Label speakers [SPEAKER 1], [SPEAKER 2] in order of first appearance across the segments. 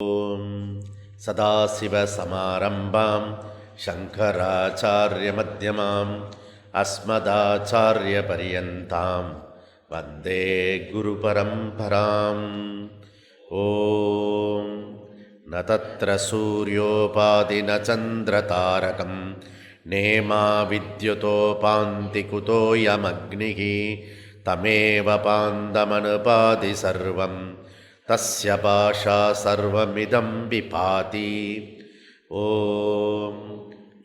[SPEAKER 1] ஓம் சதாசிவசமாரம்பாம் சங்கராச்சார்யமத்யமாம் அஸ்மதாச்சார்யபரியந்தாம் வந்தே குருபரம்பராம். ஓம் ந தத்ர சூர்யோபாதி ந சந்திரதாரகம் நேமா வித்யுதோபாந்தி குதோயமக்னிः தமேவ பாந்தமனுபாதி சர்வம் தஸ்ய பாஷா சர்வமிதம் விபாதி. ஓம்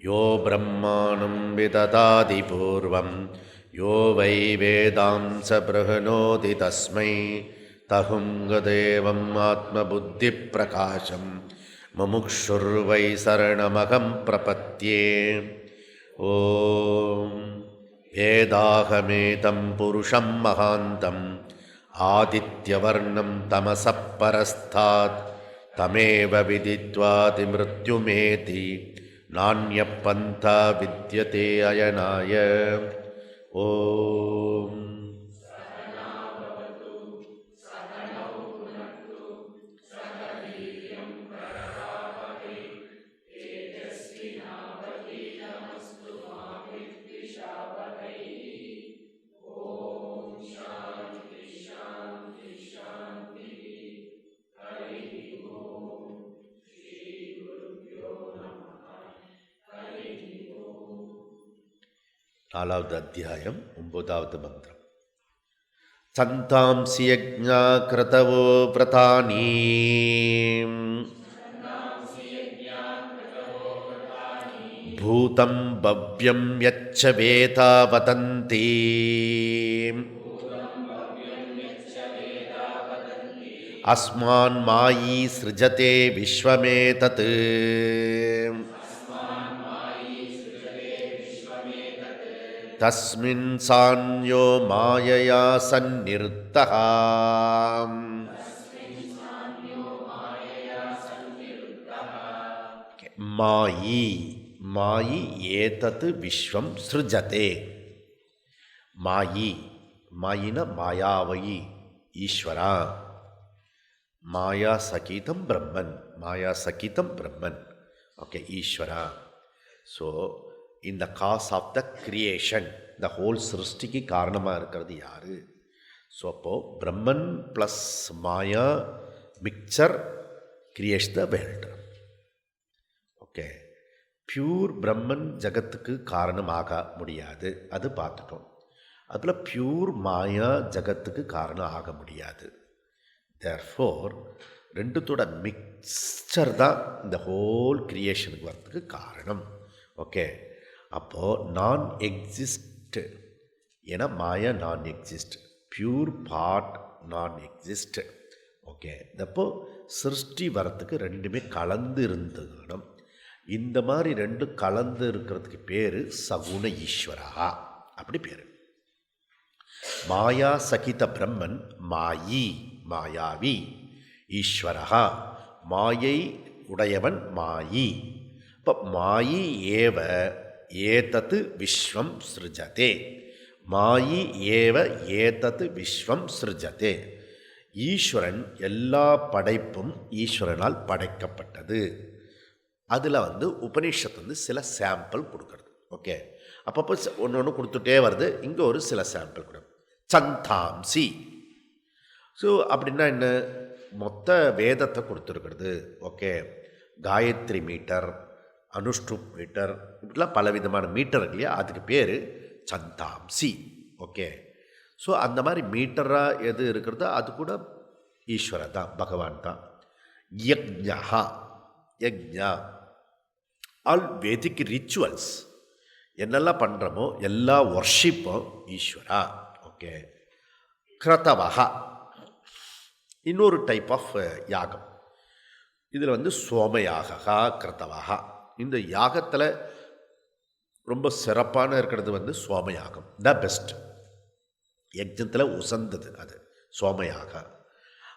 [SPEAKER 1] யோ பிரம்மாணம் விததாதி பூர்வம் யோ வை வேதாம்ச ப்ரஹணோதி தஸ்மை தஹுங்கதேவம் ஆத்மபுத்தி பிரகாசம் முமுக்ஷுர்வை சரணமகம் பிரபத்யே. ஓம் வேதாகமேதம் புருஷம் மகாந்தம் ஆதித்யவர்ணம் தமசः பரஸ்தாத் தமேவ விதித்வாதி மிருத்யுமேதி நான்யப்பந்தா வித்யதே அயனாய. ஓம் நாலாவது அத்தியாயம் 9வது மந்திரம். சந்தாம்சி யஜ்ஞா க்ரதவோ வ்ரதானி பூதம் பவ்யம் யச்ச வேதா வதந்தி அஸ்மான் மாயி ஸ்ருஜதே விஸ்வமேதத் தஸ்மின் சான்யோ மாயயா சந்நிருத்தः. மாயி மாயி ஏதத் விஸ்வம் ஸ்ருஜதே. மாயி மாயின மாயாவயி ஈஸ்வரா. மாயா சகிதம் பிரம்மன், மாயா சகிதம் பிரம்மன். ஓகே, ஈஸ்வரா. ஸோ இந்த காஸ் ஆஃப் த கிரியேஷன், இந்த ஹோல் சிருஷ்டிக்கு காரணமாக இருக்கிறது யார்? ஸோ அப்போது பிரம்மன் ப்ளஸ் மாயா mixture creates the world. Okay, pure பிரம்மன் ஜகத்துக்கு காரணமாக முடியாது, அது பார்த்துட்டோம். அதில் பியூர் மாயா ஜகத்துக்கு காரணம் ஆக முடியாது. தேர்ஃபோர் ரெண்டுத்தோட மிக்சர் தான் இந்த ஹோல் கிரியேஷனுக்கு வர்றதுக்கு காரணம். ஓகே, அப்போது நான் எக்ஸிஸ்ட், ஏன்னா மாயா நான் எக்ஸிஸ்ட், பியூர் பார்ட் நான் எக்ஸிஸ்ட். ஓகே, அப்போ சிருஷ்டி வரத்துக்கு ரெண்டுமே கலந்து இருந்துக்கணும். இந்த மாதிரி ரெண்டு கலந்து இருக்கிறதுக்கு பேர் சகுண ஈஸ்வரா, அப்படி பேர். மாயா சகித பிரம்மன் மாயி, மாயாவி. ஈஸ்வரா மாயை உடையவன் மாயி. இப்போ மாயி ஏவ ஏதத் விஸ்வம் ஸ்ருஜதே. மாயி ஏவ ஏதத் விஸ்வம் ஸ்ருஜதே. ஈஸ்வரன் எல்லா படைப்பும் ஈஸ்வரனால் படைக்கப்பட்டது. அதில் உபனிஷத்து சில சாம்பிள் கொடுக்கறது. ஓகே, அப்பப்போ ஒன்று ஒன்று கொடுத்துட்டே வருது. இங்கே ஒரு சில சாம்பிள் கொடுக்கும். சந்தாம்சி. ஸோ அப்படின்னா என்ன? மொத்த வேதத்தை கொடுத்துருக்கிறது. ஓகே, காயத்ரி மீட்டர், அனுஷ்டுப் மீட்டர், இப்படிலாம் பலவிதமான மீட்டர் இல்லையா, அதுக்கு பேர் சந்தாம்சி. ஓகே, ஸோ அந்த மாதிரி மீட்டராக எது இருக்கிறதோ அது கூட ஈஸ்வர தான், பகவான் தான். யக்ஞா, யக்ஞா ஆல் வேதிக் ரிச்சுவல்ஸ் என்னெல்லாம் பண்ணுறோமோ எல்லா ஒர்ஷிப்பும் ஈஸ்வரா. ஓகே, கிரதவஹா இன்னொரு டைப் ஆஃப் யாகம். இதில் சோமயாகா கிருத்தவகா. இந்த யாகத்தில் ரொம்ப சிறப்பான இருக்கிறது சோமயாகம், த பெஸ்ட். யஜ்ஞத்தில் உசந்தது அது சோமயாக.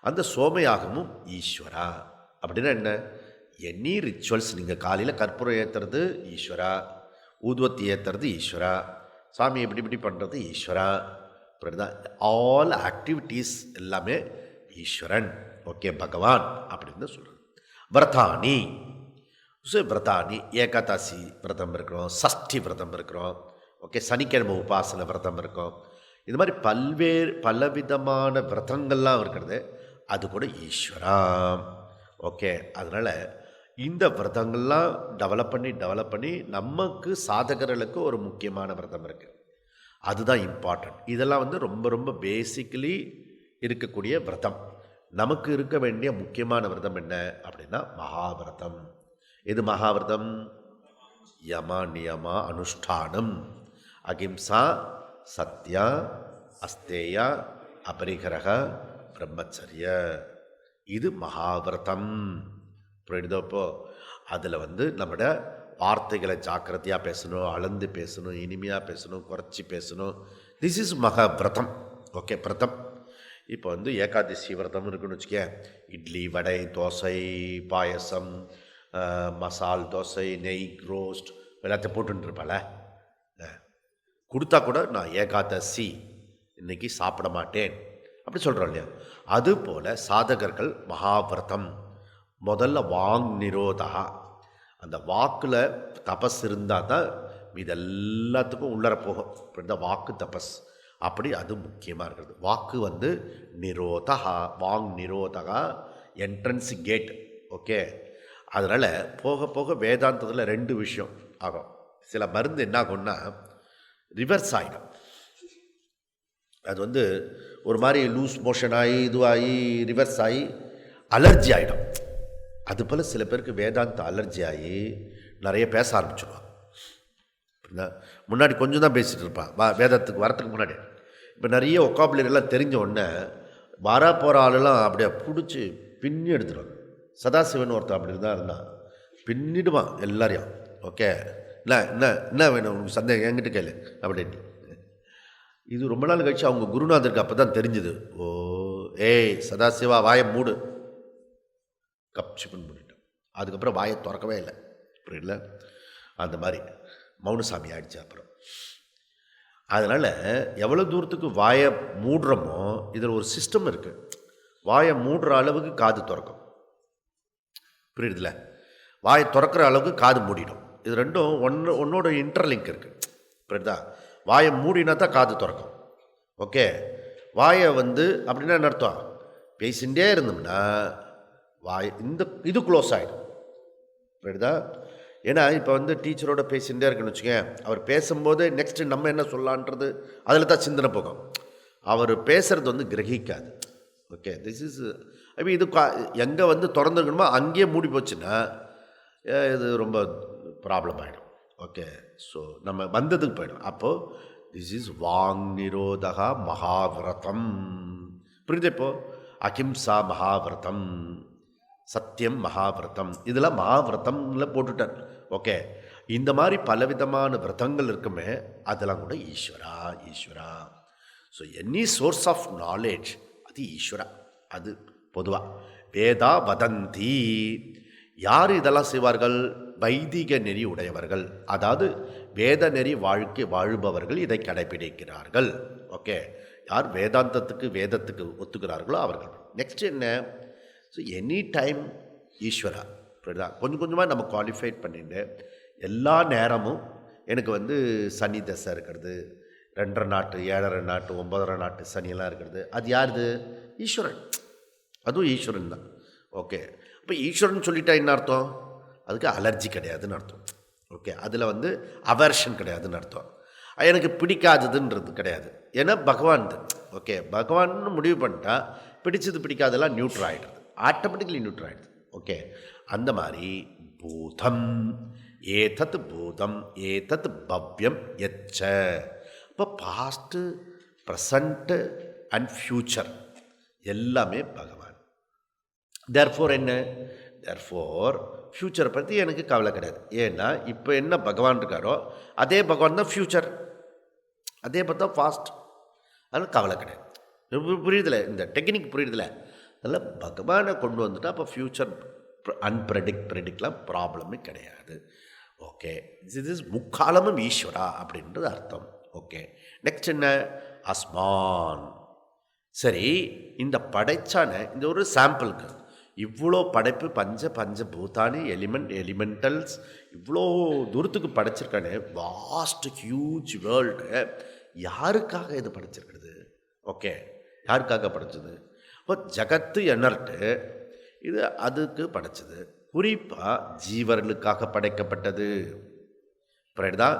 [SPEAKER 1] அந்த சோமயாகமும் ஈஸ்வரா. அப்படின்னா என்ன? எனி ரிச்சுவல்ஸ், நீங்கள் காலையில் கற்பூரம் ஏற்றுறது ஈஸ்வரா, ஊதுவத்தி ஏற்றுறது ஈஸ்வரா, சாமி எப்படி இப்படி பண்ணுறது ஈஸ்வரா. புரியுதா? ஆல் ஆக்டிவிட்டீஸ் எல்லாமே ஈஸ்வரன். ஓகே, பகவான் அப்படின்னு சொல்கிறது. விரதானி. ஸோ விரதானி ஏகாதசி விரதம் இருக்கிறோம், சஷ்டி விரதம் இருக்கிறோம், ஓகே, சனிக்கிழமை உபாசனை விரதம் இருக்கும். இது மாதிரி பலவிதமான விரதங்கள்லாம் இருக்கிறது. அது கூட ஈஸ்வரா. ஓகே, அதனால் இந்த விரதங்கள்லாம் டெவலப் பண்ணி நமக்கு சாதகர்களுக்கு ஒரு முக்கியமான விரதம் இருக்குது. அதுதான் இம்பார்ட்டன்ட். இதெல்லாம் ரொம்ப ரொம்ப பேசிக்கலி இருக்கக்கூடிய விரதம். நமக்கு இருக்க வேண்டிய முக்கியமான விரதம் என்ன அப்படின்னா மகாவிரதம். எது மகாவிரதம்? யம நியம அனுஷ்டானம், அகிம்சா, சத்யா, அஸ்தேயா, அபரிகரக, பிரம்மச்சரிய. இது மகாவிரதம். புரியுதப்போ? அதில் நம்மளோட வார்த்தைகளை ஜாக்கிரதையாக பேசணும், அளந்து பேசணும், இனிமையாக பேசணும், குறைச்சி பேசணும். This is மகாவிரதம். ஓகே, விரதம். இப்போ ஏகாதசி விரதம் இருக்குன்னு வச்சுக்க, இட்லி, வடை, தோசை, பாயசம், மசால் தோசை, நெய் ரோஸ்ட் எல்லாத்தையும் போட்டுருப்பாள. கொடுத்தா கூட நான் ஏகாதசி இன்னைக்கு சாப்பிட மாட்டேன் அப்படி சொல்கிறோம் இல்லையா? அதுபோல் சாதகர்கள் மகாவிரதம். முதல்ல வாங் நிரோதா. அந்த வாக்கில் தபஸ் இருந்தால் தான் இது எல்லாத்துக்கும் உள்ளர போகும். இந்த வாக்கு தபஸ் அப்படி அது முக்கியமாக இருக்கிறது. வாக்கு நிரோதா, வாங் நிரோதகா என்ட்ரன்ஸ் கேட். ஓகே, அதனால் போக போக வேதாந்தத்தில் 2 விஷயம் ஆகும். சில மருந்து என்ன ஆகும்னா ரிவர்ஸ் ஆகிடும். அது ஒரு மாதிரி லூஸ் மோஷன் ஆகி இதுவாகி ரிவர்ஸ் ஆகி அலர்ஜி ஆகிடும். அதுபோல் சில பேருக்கு வேதாந்த அலர்ஜி ஆகி நிறைய பேச ஆரம்பிச்சிடுவாங்க. முன்னாடி கொஞ்சம் தான் பேசிகிட்டு இருப்பான் வேதத்துக்கு வரத்துக்கு முன்னாடி. இப்போ நிறைய ஒக்காபுலரிலாம் தெரிஞ்ச உடனே வர போகிற ஆளெல்லாம் அப்படியே பிடிச்சி பின்னி எடுத்துடுவாங்க. சதாசிவன் ஒருத்தர் அப்படி தான் இருந்தான், பின்னிடுவான் எல்லாரையும். ஓகே, என்ன வேணும் உனக்கு சந்தேகம் என்கிட்ட கேளு அப்படின்னு. இது ரொம்ப நாள் கழிச்சு அவங்க குருநாதருக்கு அப்போ தான் தெரிஞ்சுது. ஓ ஏய் சதாசிவா வாயை மூடு, கப்சிப்புன்னு பண்ணிட்டோம். அதுக்கப்புறம் வாயை திறக்கவே இல்லை. புரியல? அந்த மாதிரி மௌனசாமி ஆயிடுச்சு அப்புறம். அதனால் எவ்வளோ தூரத்துக்கு வாயை மூடுறோமோ இதில் ஒரு சிஸ்டம் இருக்குது. வாயை மூடுற அளவுக்கு காது திறக்கும். புரியுதுல? வாயை திறக்கிற அளவுக்கு காது மூடிடும். இது ரெண்டும் ஒன்னோட இன்டர்லிங்க் இருக்குது. புரியுதா? வாயை மூடினா தான் காது திறக்கும். ஓகே, வாயை அப்படின்னா என்ன அர்த்தம்? பேசிகிட்டே இருந்தோம்னா வாய் இது க்ளோஸ் ஆகிடும். புரியுதா? ஏன்னா இப்போ டீச்சரோட பேசிகிட்டே இருக்குன்னு வச்சுக்கேன், அவர் பேசும்போது நெக்ஸ்ட்டு நம்ம என்ன சொல்லலான்றது அதில் தான் சிந்தனை போகும். அவர் பேசுகிறது கிரகிக்காது. ஓகே, திஸ் இஸ் ஐ மீன் இது எங்கே திறந்துக்கணுமோ அங்கேயே மூடி போச்சுன்னா இது ரொம்ப ப்ராப்ளம் ஆகிடும். ஓகே, ஸோ நம்ம வந்ததுக்கு போயிடும். அப்போது திஸ் இஸ் வாங் நிரோதகா மகாவிரதம். புரியுது? இப்போது அகிம்சா மகாவிரதம், சத்தியம் மகாவிரதம், இதெல்லாம் மகாவிரதம்ல போட்டுட்டார். ஓகே, இந்த மாதிரி பலவிதமான விரதங்கள் இருக்குமே, அதெல்லாம் கூட ஈஸ்வரா. So any source of knowledge அது ஈஸ்வரா. அது பொதுவாக வேதா வதந்தி. யார் இதெல்லாம் செய்வார்கள்? வைதிக நெறி உடையவர்கள், அதாவது வேத நெறி வாழ்க்கை வாழ்பவர்கள் இதை கடைபிடிக்கிறார்கள். ஓகே, யார் வேதத்துக்கு ஒத்துக்கிறார்களோ அவர்கள். நெக்ஸ்ட் என்ன? ஸோ எனி டைம் ஈஸ்வரா. புரியுதா? கொஞ்சம் கொஞ்சமாக நம்ம குவாலிஃபைட் பண்ணிட்டு எல்லா நேரமும் எனக்கு சனி தசை இருக்கிறது, 2.5 நாட்டு 7.5 நாட்டு 9.5 நாட்டு சனியெல்லாம் இருக்கிறது. அது யாருது? ஈஸ்வரன். அதுவும் ஈஸ்வரன் தான். ஓகே, இப்போ ஈஸ்வரன் சொல்லிட்டா என்ன அர்த்தம்? அதுக்கு அலர்ஜி கிடையாதுன்னு அர்த்தம். ஓகே, அதில் அவர்ஷன் கிடையாதுன்னு அர்த்தம். எனக்கு பிடிக்காததுன்றது கிடையாது. ஏன்னா பகவான். ஓகே, பகவான் முடிவு பண்ணிட்டா பிடிச்சது பிடிக்காதெல்லாம் நியூட்ரல் ஆகிடுது, ஆட்டோமேட்டிக்கலி நியூட்ரல் ஆகிடுது. ஓகே, அந்த மாதிரி பூதம், ஏதத் பூதம் ஏதத் பவ்யம் எச்ச. இப்போ பாஸ்ட்டு, ப்ரெசண்ட்டு அண்ட் ஃப்யூச்சர் எல்லாமே பகவான். தேர்ஃபோர் என்ன? தேர்ஃபோர் ஃப்யூச்சரை பற்றி எனக்கு கவலை கிடையாது. ஏன்னா இப்போ என்ன பகவான் இருக்காரோ அதே பகவான் தான் ஃப்யூச்சர், அதே பார்த்தா ஃபாஸ்ட். அதனால் கவலை கிடையாது. புரியுதில்ல? இந்த டெக்னிக் புரியுதில்ல? அதனால் பகவானை கொண்டு வந்துட்டால் அப்போ ஃப்யூச்சர் ப்ரெடிக்ட்லாம் ப்ராப்ளமே கிடையாது. ஓகே, இது முக்காலமும் ஈஸ்வரா அப்படின்றது அர்த்தம். ஓகே, நெக்ஸ்ட் என்ன? அஸ்மான். சரி, இந்த படைச்சான இந்த ஒரு சாம்பிளுக்கு இவ்வளோ படைப்பு பஞ்ச பூதானி எலிமெண்டல்ஸ் இவ்வளோ தூரத்துக்கு படைச்சிருக்கானே, வாஸ்ட் ஹியூஜ் வேர்ல்டு. யாருக்காக இது படைச்சிருக்கிறது? ஓகே, யாருக்காக படைச்சது? இப்போ ஜகத்து எனர்ட்டு, இது அதுக்கு படைச்சது. குறிப்பாக ஜீவர்களுக்காக படைக்கப்பட்டது. புரியுதா?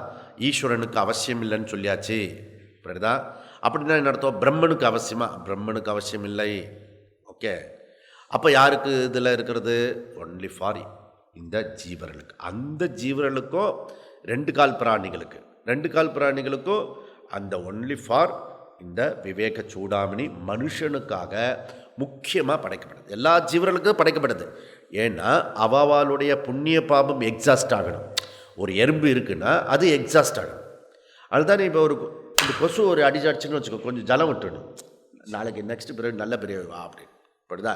[SPEAKER 1] ஈஸ்வரனுக்கு அவசியம் இல்லைன்னு சொல்லியாச்சு. புரியுதா? அப்படின்னா என்ன அர்த்தம்? பிரம்மனுக்கு அவசியமா? பிரம்மனுக்கு அவசியம் இல்லை. ஓகே, அப்போ யாருக்கு இதில் இருக்கிறது? ஒன்லி ஃபார் இந்த ஜீவர்களுக்கு. அந்த ஜீவர்களுக்கும் 2 கால் பிராணிகளுக்கும் அந்த ஒன்லி ஃபார் இந்த விவேக சூடாமணி மனுஷனுக்காக முக்கியமாக படைக்கப்படுது. எல்லா ஜீவர்களுக்கும் படைக்கப்படுது. ஏன்னா அவளுடைய புண்ணிய பாபம் எக்ஸாஸ்ட் ஆகணும். ஒரு எறும்பு இருக்குன்னா அது எக்ஸாஸ்ட் ஆகணும். அதுதானே இப்போ இந்த கொசு ஒரு அடிச்சாடிச்சுன்னு வச்சுக்கோ, கொஞ்சம் ஜலம் விட்டுணும், நாளைக்கு நெக்ஸ்ட் பிறகு நல்ல பெரிய வா அப்படின்னு. இப்படிதா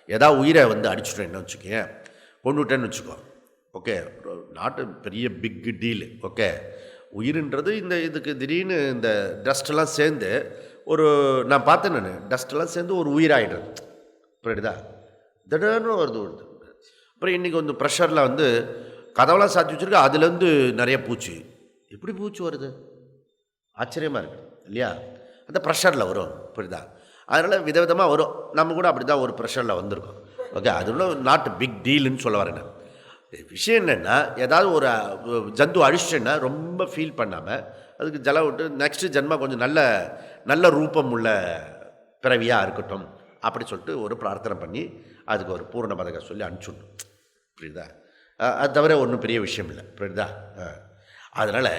[SPEAKER 1] ஏதாவது உயிரை அடிச்சுட்டேன்னு வச்சுக்கேன், கொண்டு விட்டேன்னு வச்சுக்கோ. ஓகே, நாட்டு பெரிய பிக் டீலு. ஓகே, உயிருன்றது இதுக்கு திடீர்னு இந்த டஸ்ட்டெல்லாம் சேர்ந்து நான் பார்த்தேன், டஸ்ட்டெல்லாம் சேர்ந்து ஒரு உயிராகிடுது. புரியுதா? திடீர்னு வருது. அப்புறம் இன்றைக்கி ப்ரெஷரில் கதவெல்லாம் சாத்தி வச்சுருக்கு, அதுலேருந்து நிறைய பூச்சி. எப்படி பூச்சி வருது? ஆச்சரியமாக இருக்குது இல்லையா? அந்த ப்ரெஷரில் வரும். புரியுதா? அதனால் விதவிதமாக வரும். நம்ம கூட அப்படி தான் ஒரு ப்ரெஷரில் வந்திருக்கோம். ஓகே, அது ஒன்றும் நாட் பிக் டீலுன்னு சொல்ல வரேன். விஷயம் என்னென்னா, ஏதாவது ஒரு ஜந்து அழிச்சுன்னா ரொம்ப ஃபீல் பண்ணாமல் அதுக்கு ஜலம் விட்டு நெக்ஸ்ட்டு ஜென்மா கொஞ்சம் நல்ல ரூபம் உள்ள பிறவியாக இருக்கட்டும் அப்படி சொல்லிட்டு ஒரு பிரார்த்தனை பண்ணி அதுக்கு ஒரு பூரண பதக சொல்லி அனுப்பிச்சுடணும். புரியுதா? அது தவிர ஒன்றும் பெரிய விஷயம் இல்லை. புரியுதா? அதனால்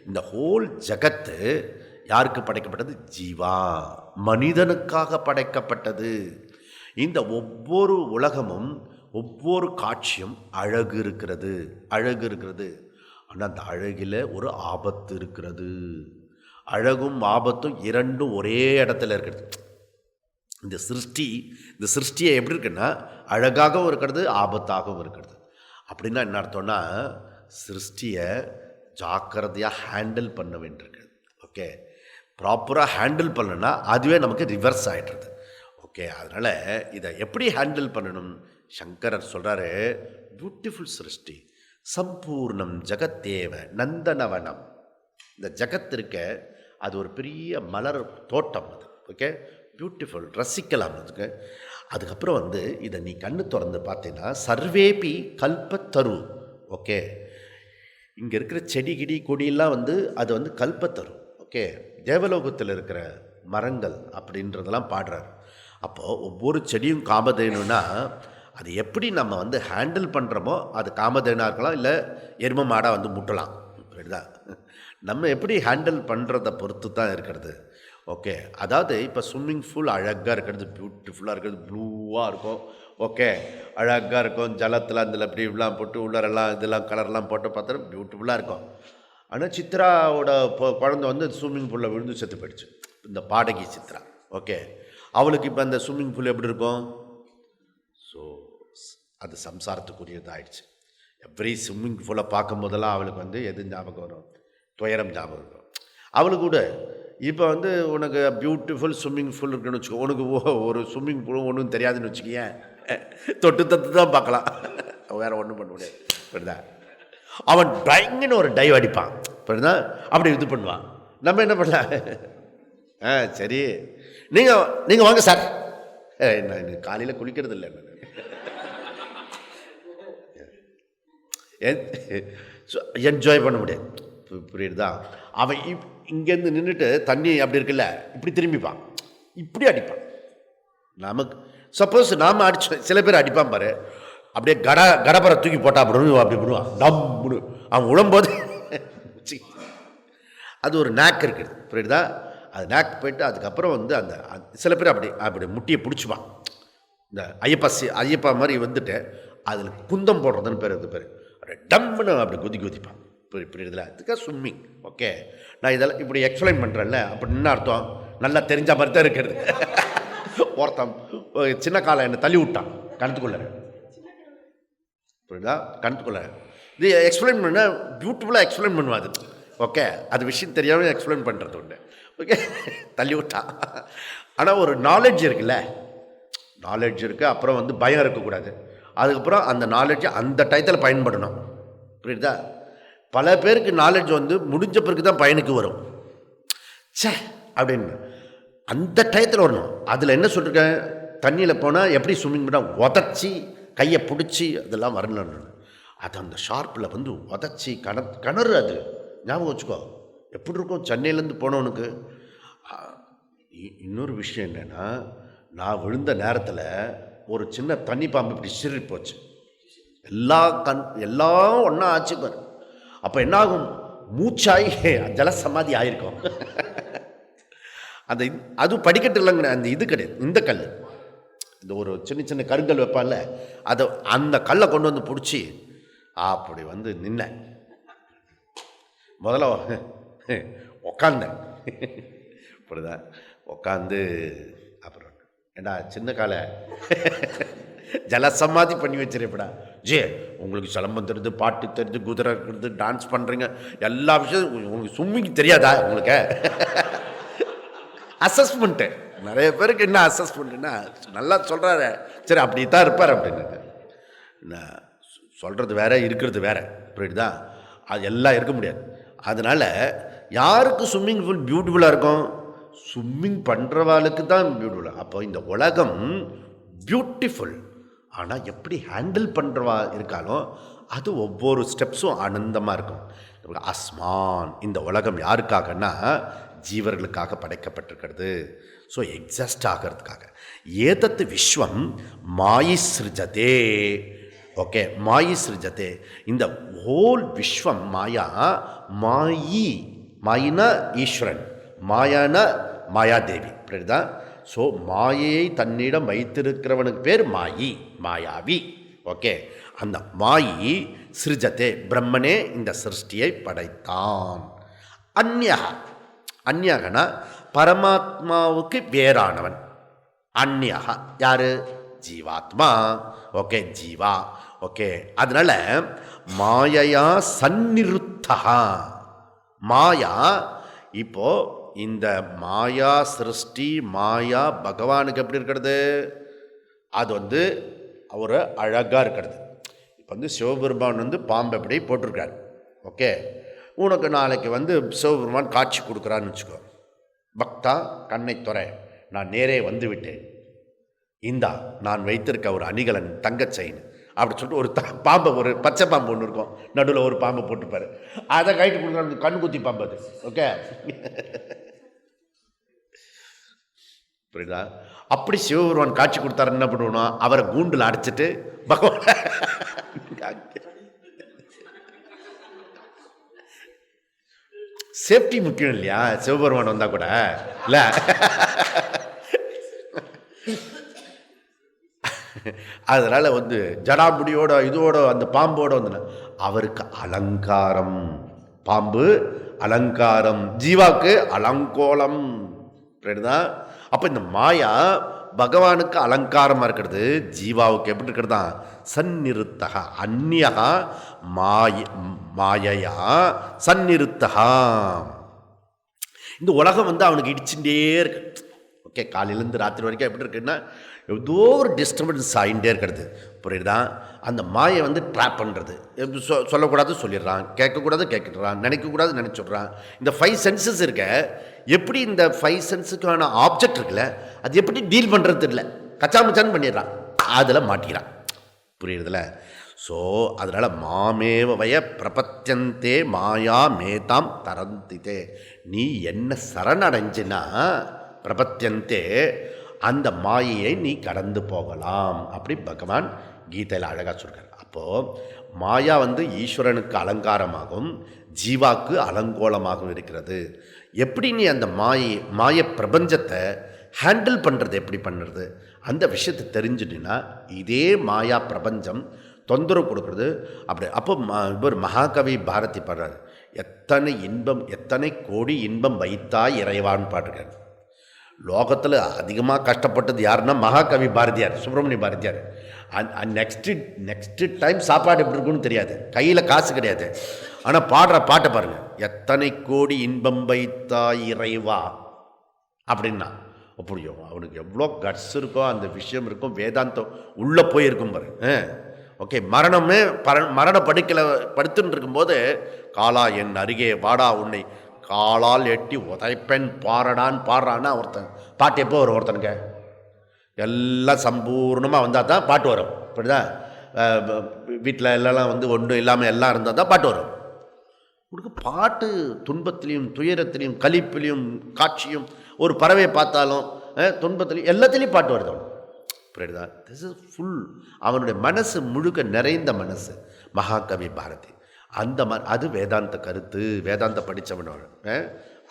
[SPEAKER 1] இந்த ஹோல் ஜகத்து யாருக்கு படைக்கப்பட்டது? ஜீவா, மனிதனுக்காக படைக்கப்பட்டது. இந்த ஒவ்வொரு உலகமும் ஒவ்வொரு காட்சியும் அழகு இருக்கிறது. ஆனால் அந்த அழகில் ஒரு ஆபத்து இருக்கிறது. அழகும் ஆபத்தும் இரண்டும் ஒரே இடத்துல இருக்கிறது. இந்த சிருஷ்டியை எப்படி இருக்குன்னா, அழகாகவும் இருக்கிறது, ஆபத்தாகவும் இருக்கிறது. அப்படின்னா என்ன அர்த்தம்னா, சிருஷ்டியை ஜாக்கிரதையாக ஹேண்டில் பண்ண வேண்டியிருக்கு. ஓகே, ப்ராப்பராக ஹேண்டில் பண்ணணும்னா அதுவே நமக்கு ரிவர்ஸ் ஆகிடுறது. ஓகே, அதனால் இதை எப்படி ஹேண்டில் பண்ணணும்? சங்கரர் சொல்கிறாரு, பியூட்டிஃபுல் சிருஷ்டி சம்பூர்ணம் ஜகத்தேவ நந்தனவனம். இந்த ஜகத் இருக்க அது ஒரு பெரிய மலர் தோட்டம். அது ஓகே, பியூட்டிஃபுல், ரசிக்கலாம் அதுக்கு. அதுக்கப்புறம் இதை நீ கண்ணு திறந்து பார்த்தீங்கன்னா சர்வேபி கல்பத்தரு. ஓகே, இங்கே இருக்கிற செடி கொடியெல்லாம் அது கல்பத்தரு. ஓகே, தேவலோகத்தில் இருக்கிற மரங்கள் அப்படின்றதெல்லாம் பாடுறார். அப்போது ஒவ்வொரு செடியும் காமதேனுன்னா அது எப்படி நம்ம ஹேண்டில் பண்ணுறோமோ அது காமதேனாக இருக்கலாம், இல்லை எரும மாடாக முட்டலாம். புரியுதா? நம்ம எப்படி ஹேண்டில் பண்ணுறதை பொறுத்து தான் இருக்கிறது. ஓகே, அதாவது இப்போ ஸ்விம்மிங் பூல் அழகாக இருக்கிறது, பியூட்டிஃபுல்லாக இருக்கிறது, ப்ளூவாக இருக்கும். ஓகே, அழகாக இருக்கும். ஜலத்தில் அதில் இப்படி இப்படிலாம் போட்டு உள்ளரெல்லாம் இதெல்லாம் கலர்லாம் போட்டு பார்த்தா பியூட்டிஃபுல்லாக இருக்கும். ஆனால் சித்ராவோட குழந்தை ஸ்விம்மிங் பூலில் விழுந்து செத்து போயிடுச்சு, இந்த பாடகி சித்ரா. ஓகே, அவளுக்கு இப்போ அந்த ஸ்விம்மிங் பூல் எப்படி இருக்கும்? ஸோ அது சம்சாரத்துக்குரியதாகிடுச்சு. எவ்ரி ஸ்விம்மிங் பூலை பார்க்கும் போதெல்லாம் அவளுக்கு எது ஞாபகம் வரும்? துயரம் ஞாபகம் வரும். அவளுக்கு கூட இப்போ உனக்கு பியூட்டிஃபுல் ஸ்விம்மிங் பூல் இருக்குன்னு வச்சுக்கோ, உனக்கு ஒரு ஸ்விம்மிங் பூலும் ஒன்றும் தெரியாதுன்னு வச்சுக்கேன், தொட்டு தான் பார்க்கலாம், வேறு ஒன்றும் பண்ண முடியாது. புரியுதா? அவன் டைங்குன்னு ஒரு டைவ் அடிப்பான். புரியுதா? அப்படி இது பண்ணுவான். நம்ம என்ன பண்ணலாம்? சரி, நீங்கள் வாங்க சார், நான் காலையில் குளிக்கிறது இல்லை, என்ஜாய் பண்ண முடியாது. புரியுதா? அவன் இங்கேருந்து நின்றுட்டு தண்ணி அப்படி இருக்குல்ல, இப்படி திரும்பிப்பான், இப்படி அடிப்பான். நமக்கு சப்போஸ் நாம் அடிச்சோம், சில பேர் அடிப்பான் பாரு, அப்படியே கடப்பரை தூக்கி போட்டா அப்படி பண்ணுவான், டம்னு அவன் உழும்போது. அது ஒரு நாக் இருக்குது. புரியுதா? அது நாக் போயிட்டு அதுக்கப்புறம் அந்த சில பேர் அப்படி முட்டியை பிடிச்சிப்பான். இந்த ஐயப்பா மாதிரி அதில் குந்தம் போடுறதுன்னு பேர். அது பேர் டம்னு அப்படி குதிப்பான். புரியுதுல? அதுக்காக ஸ்விம்மிங். ஓகே, நான் இதெல்லாம் இப்படி எக்ஸ்பிளைன் பண்ணுறேன்ல, அப்படி என்ன அர்த்தம்? நல்லா தெரிஞ்ச மாதிரி தான் இருக்கிறது. ஒருத்தன் சின்ன காலை என்னை தள்ளி விட்டான் கணத்துக்குள்ள. புரியுதா? கணத்துக்குள்ள இது எக்ஸ்பிளைன் பண்ண பியூட்டிஃபுல்லாக எக்ஸ்பிளைன் பண்ணுவான் அது. ஓகே, அது விஷயம் தெரியாமல் எக்ஸ்பிளைன் பண்ணுறது உண்டு. ஓகே, தள்ளி விட்டான். ஆனால் ஒரு நாலேஜ் இருக்குல்ல, நாலேஜ் இருக்குது, அப்புறம் வந்து பயம் இருக்கக்கூடாது, அதுக்கப்புறம் அந்த நாலேஜ் அந்த டயத்தில் பயன்படணும். புரியுதா? பல பேருக்கு நாலேஜ் வந்து முடிஞ்ச பிறகு தான் பயனுக்கு வரும். சே அப்படின்னு அந்த டயத்தில் வரணும். அதில் என்ன சொல்லியிருக்கேன், தண்ணியில் போனால் எப்படி ஸ்விம்மிங் பண்ணால் உதச்சி கையை பிடிச்சி அதெல்லாம் வரணும். அது அந்த ஷார்ப்பில் வந்து உதச்சி கிணறு அது ஞாபகம் வச்சுக்கோ. எப்படி இருக்கும் சென்னையிலேருந்து போனவனுக்கு. இன்னொரு விஷயம் என்னென்னா, நான் விழுந்த நேரத்தில் ஒரு சின்ன தண்ணி பாம்பு இப்படி சிறி போச்சு. எல்லாம் ஒன்றா ஆச்சு பாரு. அப்போ என்னாகும், மூச்சாகி ஜலசமாதி ஆயிருக்கும். அந்த அது படிக்கட்டு இல்லைங்க, அந்த இது கிடையாது, இந்த கல், இந்த ஒரு சின்ன சின்ன கருங்கல் வைப்பான்ல, அதை அந்த கல்லை கொண்டு வந்து பிடிச்சி அப்படி வந்து நின்ன. முதல்ல உக்காந்தேன். இப்படிதான் உக்காந்து அப்புறம் ஏண்டா சின்ன காலை ஜலசமாதி பண்ணி வச்சிருப்படா ஜே, உங்களுக்கு சிலம்பம் தெரியுது, பாட்டு தெரியுது, குதிரை இருக்கிறது, டான்ஸ் பண்ணுறீங்க, எல்லா விஷயம் உங்களுக்கு ஸ்விம்மிங் தெரியாதா உங்களுக்கு? அசஸ்மெண்ட்டு நிறைய பேருக்கு என்ன அசஸ்மெண்ட்டுன்னா, நல்லா சொல்கிறாரு, சரி அப்படி தான் இருப்பார் அப்படின்னு. நான் சொல்கிறது வேற, இருக்கிறது வேற, புரியுதுதா? அது எல்லாம் இருக்க முடியாது. அதனால் யாருக்கு ஸ்விம்மிங் ஃபுல் பியூட்டிஃபுல்லாக இருக்கும்? ஸ்விம்மிங் பண்ணுறவாளுக்கு தான் பியூட்டிஃபுல்லாக. அப்போ இந்த உலகம் பியூட்டிஃபுல், ஆனால் எப்படி ஹேண்டில் பண்ணுறவா இருக்காலோ அது ஒவ்வொரு ஸ்டெப்ஸும் ஆனந்தமாக இருக்கும். அஸ்மான், இந்த உலகம் யாருக்காகன்னா ஜீவர்களுக்காக படைக்கப்பட்டிருக்கிறது. ஸோ எக்ஸாஸ்ட் ஆகிறதுக்காக. ஏதத்து விஸ்வம் மாயி சிருஜதே. ஓகே, மாயி சிருஜதே, இந்த ஹோல் விஸ்வம் மாயா. மாயி, மாயினா ஈஸ்வரன், மாயானா மாயாதேவி, புரியுதா? ஸோ மாயையை தன்னிடம் வைத்திருக்கிறவனுக்கு பேர் மாயி, மாயாவி. ஓகே, அந்த மாயி சிருஜத்தே, பிரம்மனே இந்த சிருஷ்டியை படைத்தான். அந்யகா, அந்யகனா பரமாத்மாவுக்கு வேறானவன். அந்யகா யாரு? ஜீவாத்மா. ஓகே, ஜீவா. ஓகே, அதனால மாயையா சந்நிருத்தா. மாயா, இப்போ இந்த மாயா சிருஷ்டி, மாயா பகவானுக்கு எப்படி இருக்கிறது? அது வந்து ஒரு அழகாக இருக்கிறது. இப்போ வந்து சிவபெருமான் வந்து பாம்பு எப்படி போட்டிருக்காரு. ஓகே, உனக்கு நாளைக்கு வந்து சிவபெருமான் காட்சி கொடுக்குறான்னு வச்சுக்கோ. பக்தா கண்ணை துறை, நான் நேரே வந்து விட்டேன், இந்தா நான் வைத்திருக்க ஒரு அணிகலன் தங்க செயின் அப்படி சொல்லிட்டு ஒரு பாம்பை, ஒரு பச்சை பாம்பு ஒன்று இருக்கும், நடுவில் ஒரு பாம்பை போட்டுப்பாரு, அதை கைட்டு கொடுக்குறாங்க, கண் குத்தி பாம்பு அது. ஓகே, புரியுதா? அப்படி சிவபெருமான் காட்சி கொடுத்தாரு. என்ன பண்ணுவோம், அவரை கூண்டில் அடைச்சிட்டு பகவான் சேஃப்டி முக்கியம் இல்லையா? சிவபெருமான் வந்தா கூட இல்ல, அதனால வந்து ஜடாமுடியோட இதோட அந்த பாம்போட வந்து அவருக்கு அலங்காரம். பாம்பு அலங்காரம், ஜீவாவுக்கு அலங்கோலம். அப்போ இந்த மாயா பகவானுக்கு அலங்காரமாக இருக்கிறது, ஜீவாவுக்கு எப்படி இருக்கிறதா? சந்நிருத்தகா. அந்நியகா மாயையா சந்நிருத்தகா. இந்த உலகம் வந்து அவனுக்கு இடிச்சுட்டே இருக்கு. ஓகே, காலையிலேருந்து ராத்திரி வரைக்கும் எப்படி இருக்குன்னா ஏதோ ஒரு டிஸ்டர்பன்ஸ் ஆகிட்டே இருக்கிறது, புரியுதா? அந்த மாயை வந்து ட்ராப் பண்ணுறது. சொல்லக்கூடாது சொல்லிடுறான், கேட்கக்கூடாது கேட்குறான், நினைக்கக்கூடாது நினச்சிடுறான். இந்த 5 சென்சஸ் இருக்க, எப்படி இந்த 5 சென்ஸுக்கான ஆப்ஜெக்ட் இருக்குல்ல, அது எப்படி டீல் பண்ணுறது இல்லை, கச்சாமச்சான்னு பண்ணிடுறான், அதில் மாட்டிக்கிறான், புரியுறதுல? ஸோ அதனால் மாமேவ வய பிரபத்தியந்தே மாயா மேதாம் தரந்தித்தே. நீ என்ன சரணடைஞ்சினா பிரபத்தியந்தே, அந்த மாயையை நீ கடந்து போகலாம். அப்படி பகவான் கீதையில் அழகாக சொல்கிறார். அப்போது மாயா வந்து ஈஸ்வரனுக்கு அலங்காரமாகவும் ஜீவாக்கு அலங்கோலமாகவும் இருக்கிறது. எப்படி நீ அந்த மாய பிரபஞ்சத்தை ஹேண்டில் பண்ணுறது, எப்படி பண்ணுறது, அந்த விஷயத்தை தெரிஞ்சுட்டுனா இதே மாயா பிரபஞ்சம் தொந்தரவு கொடுக்குறது. அப்படி அப்போ இவர் மகாகவி பாரதி பாடுறாரு, எத்தனை இன்பம், எத்தனை கோடி இன்பம் வைத்தாய் இறைவான்னு பாடுறாரு. லோகத்தில் அதிகமாக கஷ்டப்பட்டது யாருன்னா மகாகவி பாரதியார், சுப்பிரமணிய பாரதியார். நெக்ஸ்ட்டு டைம் சாப்பாடு எப்படி இருக்குன்னு தெரியாது, கையில் காசு கிடையாது, ஆனால் பாடுற பாட்டை பாருங்கள், எத்தனை கோடி இன்பம் வைத்தாய் இறைவா அப்படின்னா. அப்படியோ அவனுக்கு எவ்வளோ கட்ஸ் இருக்கோ, அந்த விஷயம் இருக்கும், வேதாந்தம் உள்ளே போயிருக்கும் பாரு. ஓகே, மரணமே மரண படுக்கையில் படுத்துன்னு இருக்கும்போது, காலா என் அருகே வாடா உன்னை காலால் எட்டி உதைப்பெண் பாடுறான்னு பாடுறான்னா ஒருத்தன் பாட்டு எப்போ வரும்? ஒருத்தனுக்கு எல்லாம் சம்பூர்ணமாக வந்தால் தான் பாட்டு வரும். இப்படிதான் வீட்டில் எல்லாம் வந்து ஒன்றும் இல்லாமல் எல்லாம் இருந்தால் தான் பாட்டு வரும். உனக்கு பாட்டு துன்பத்திலையும் துயரத்திலையும் களிப்பிலையும் காட்சியும், ஒரு பறவையை பார்த்தாலும் துன்பத்திலையும் எல்லாத்துலேயும் பாட்டு வருது அவன். புரியுதா? This is full. அவனுடைய மனசு முழுக்க நிறைந்த மனசு மகாகவி பாரதி. அந்த மாதிரி அது வேதாந்த கருத்து, வேதாந்த படித்தவனோட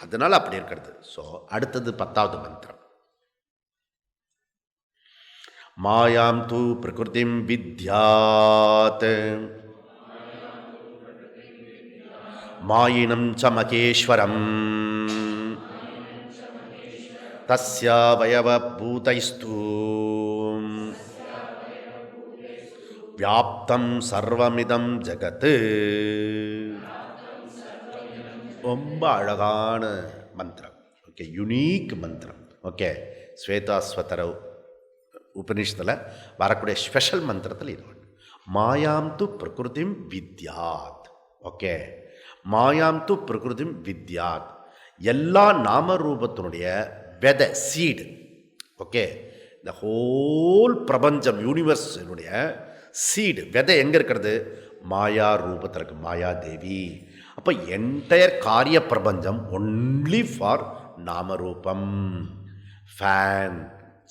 [SPEAKER 1] அதனால் அப்படி இருக்கிறது. ஸோ அடுத்தது 10வது மந்திரம். மாயாம் தூ பிரகிருதிம் வித்யாத் மாயினம் ச மகேஸ்வரம் தஸ்யாவயவ பூதைஸ்து வியாப்தம் சர்வமிதம் ஜகத். ரொம்ப அழகான மந்திரம். ஓகே, யுனீக் மந்திரம். ஓகே, ஸ்வேதாஸ்வதர உபனிஷத்தில் வரக்கூடிய ஸ்பெஷல் மந்திரத்தில் இது ஒன்று. மாயாம் து பிரகிருதிம் வித்யாத். ஓகே, மாயாம் து பிரகிருதிம் வித்யாத். எல்லா நாமரூபத்தினுடைய விதை, சீடு. ஓகே, இந்த ஹோல் பிரபஞ்சம் யூனிவர்ஸினுடைய சீடு, விதை எங்கே இருக்கிறது? மாயா ரூபத்தில் இருக்கு, மாயா தேவி. அப்போ என்டையர் காரிய பிரபஞ்சம் ஒன்லி ஃபார் நாமரூபம். ஃபேன்,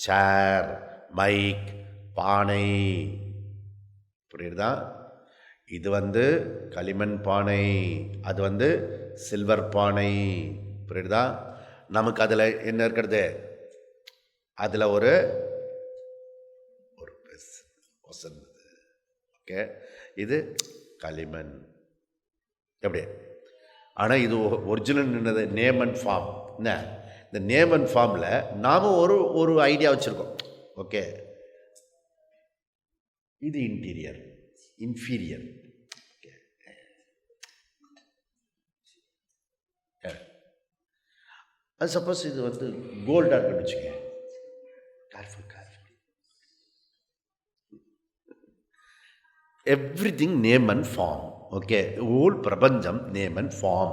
[SPEAKER 1] சேர், மைக், பானை. புரியுதா? இது வந்து களிமண் பானை, அது வந்து சில்வர் பானை. புரியுதா? நமக்கு அதில் என்ன இருக்கிறது? அதில் ஒரு வசந்தது. ஓகே, இது களிமண். எப்படி? ஆனால் இது ஒரிஜினல் என்னது? Name and form. என்ன இந்த நேம் அண்ட் ஃபார்மில் நாம் ஒரு ஐடியா வச்சுருக்கோம். ஓகே, இது இன்டீரியர், இன்ஃபீரியர். ஓகே, அது சப்போஸ் இது வந்து கோல்டாக இருக்குன்னு வச்சுக்க. Careful. Everything name and form. Okay, whole prapanjam name and form.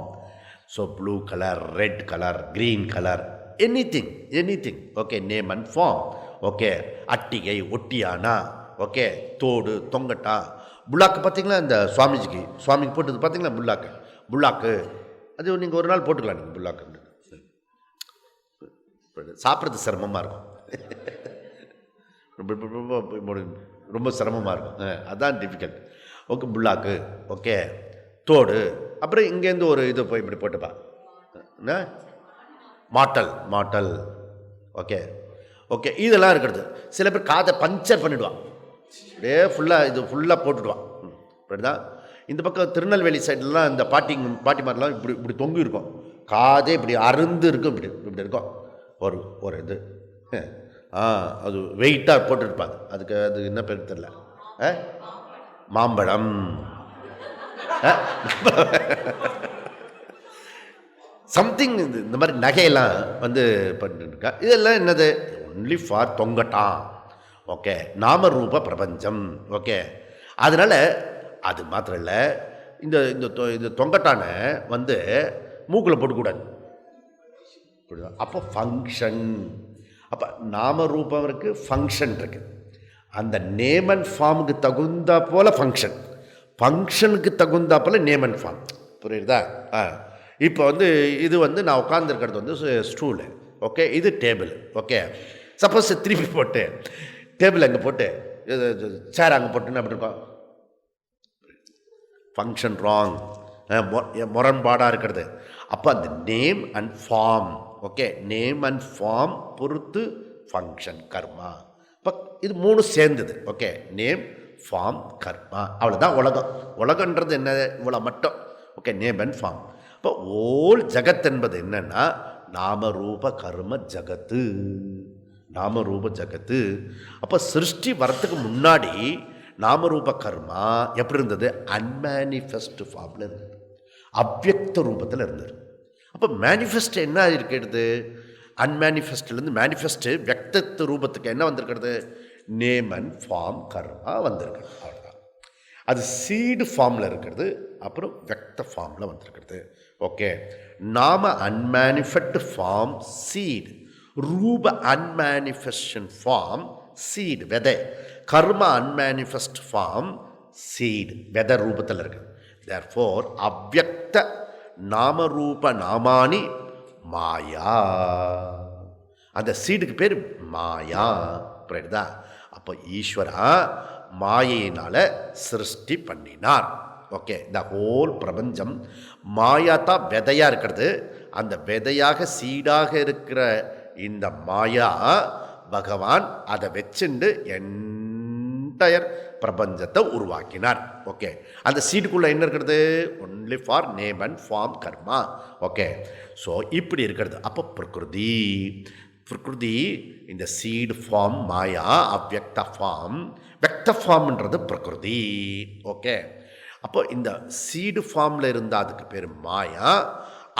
[SPEAKER 1] So blue color, red color, green color, anything. Okay, name and form. Okay, அட்டிகை, ஒட்டியானா. ஓகே, தோடு, தொங்கட்டா, புல்லாக்கு. பார்த்தீங்களா இந்த சுவாமிக்கு போட்டது பார்த்தீங்களா? புல்லாக்கு அது நீங்கள் ஒரு நாள் போட்டுக்கலாம். நீங்கள் புல்லாக்கு சாப்பிட்றது சிரமமாக இருக்கும். ரொம்ப சிரமமாக இருக்கும். அதுதான் டிஃபிகல்ட். ஓகே, புல்லாக்கு. ஓகே, தோடு. அப்புறம் இங்கேருந்து ஒரு இது போய் இப்படி போட்டுப்பா. என்ன மாட்டல். ஓகே, இதெல்லாம் இருக்கிறது. சில பேர் காதை பஞ்சர் பண்ணிவிடுவான். அப்படியே ஃபுல்லாக போட்டுடுவான். அப்படிதான் இந்த பக்கம் திருநெல்வேலி சைட்லாம் இந்த பாட்டி மாதிரிலாம் இப்படி தொங்கி இருக்கும். காதே இப்படி அருந்து இருக்கும். இப்படி இருக்கும் ஒரு இது. அது வெயிட்டாக போட்டுருப்பாங்க. அதுக்கு அது என்ன பேர் தெரியல. மாம்பழம். சம்திங் இந்த மாதிரி நகையெல்லாம் வந்து பண்ணிருக்கா. இதெல்லாம் என்னது? Only for தொங்கட்டான். ஓகே, நாமரூப பிரபஞ்சம். ஓகே, அதனால் அது மாத்திரம் இல்லை, இந்த தொங்கட்டானை வந்து மூக்கில் போட்டுக்கூடாது. அப்போ ஃபங்க்ஷன். அப்போ நாமரூபம் இருக்குது, ஃபங்க்ஷன் இருக்குது. அந்த நேம் அண்ட் ஃபார்முக்கு தகுந்தா போல் ஃபங்க்ஷனுக்கு தகுந்தா போல் நேம் அண்ட் ஃபார்ம். புரியுதா? இப்போ வந்து இது வந்து நான் உட்காந்துருக்கிறது வந்து ஸ்டூலு. ஓகே, இது டேபிள். ஓகே, சப்போஸ் திருப்பி போட்டு டேபிள் அங்கே போட்டு சேர் அங்கே போட்டுன்னு அப்படி இருக்கோம். ஃபங்க்ஷன் ராங், முரண்பாடாக இருக்கிறது. அப்போ அந்த name and form. Okay, name and form பொறுத்து ஃபங்க்ஷன், கர்மா. இப்போ இது மூணு சேர்ந்தது. Okay, name, form, karma. அவ்வளோதான் உலகன்றது என்ன? இவ்வளோ மட்டும். Okay, name and form. இப்போ ஓல் ஜகத் என்பது என்னன்னா நாமரூப கர்ம ஜகத்து. அப்போ சிருஷ்டி வரத்துக்கு முன்னாடி நாமரூப கர்மா எப்படி இருந்தது? அன்மேனிஃபெஸ்ட் ஃபார்மில் இருந்தது, அவ்யக்த ரூபத்தில் இருந்தது. அப்போ மேனிஃபெஸ்ட் என்ன இருக்கிறது? அன்மேனிஃபெஸ்ட்லேருந்து மேனிஃபெஸ்ட்டு வியக்த ரூபத்துக்கு என்ன வந்திருக்கிறது? நேம் அண்ட் ஃபார்ம் கர்மா வந்திருக்கிறது. அவ்வளோதான். அது சீடு ஃபார்மில் இருக்கிறது, அப்புறம் வியக்த ஃபார்மில் வந்திருக்கிறது. ஓகே. நாம அன்மேனிஃபெஸ்ட் ஃபார்ம் சீடு, ரூப அன்மேனிஃபெஸ்டன் ஃபார்ம் சீடு விதை, கர்ம அன்மேனிஃபெஸ்ட் ஃபார்ம் சீடு விதை ரூபத்தில் இருக்குது. தேர்ஃபோர் அவ்யக்த நாமரூப நாமானி மாயா. அந்த சீடுக்கு பேர் மாயா. புரியுதா? அப்போ ஈஸ்வரா மாயினால் சிருஷ்டி பண்ணினார். ஓகே. இந்த ஹோல் பிரபஞ்சம் மாயா தான் விதையாக இருக்கிறது. அந்த விதையாக சீடாக இருக்கிற இந்த மாயா பகவான் அதை வச்சுண்டு என்டையர் பிரபஞ்சத்தை உருவாக்கினார். ஓகே. அந்த சீடுக்குள்ளே என்ன இருக்கிறது? Only for name and form karma. Okay. So இப்படி இருக்கிறது. அப்போ பிரகிருதி இந்த சீடு ஃபார்ம் மாயா, அவ்யக்த ஃபார்ம், வியக்த ஃபார்ம்ன்றது பிரகிருதி. ஓகே. அப்போ இந்த சீடு ஃபார்மில் இருந்தால் அதுக்கு பேர் மாயா.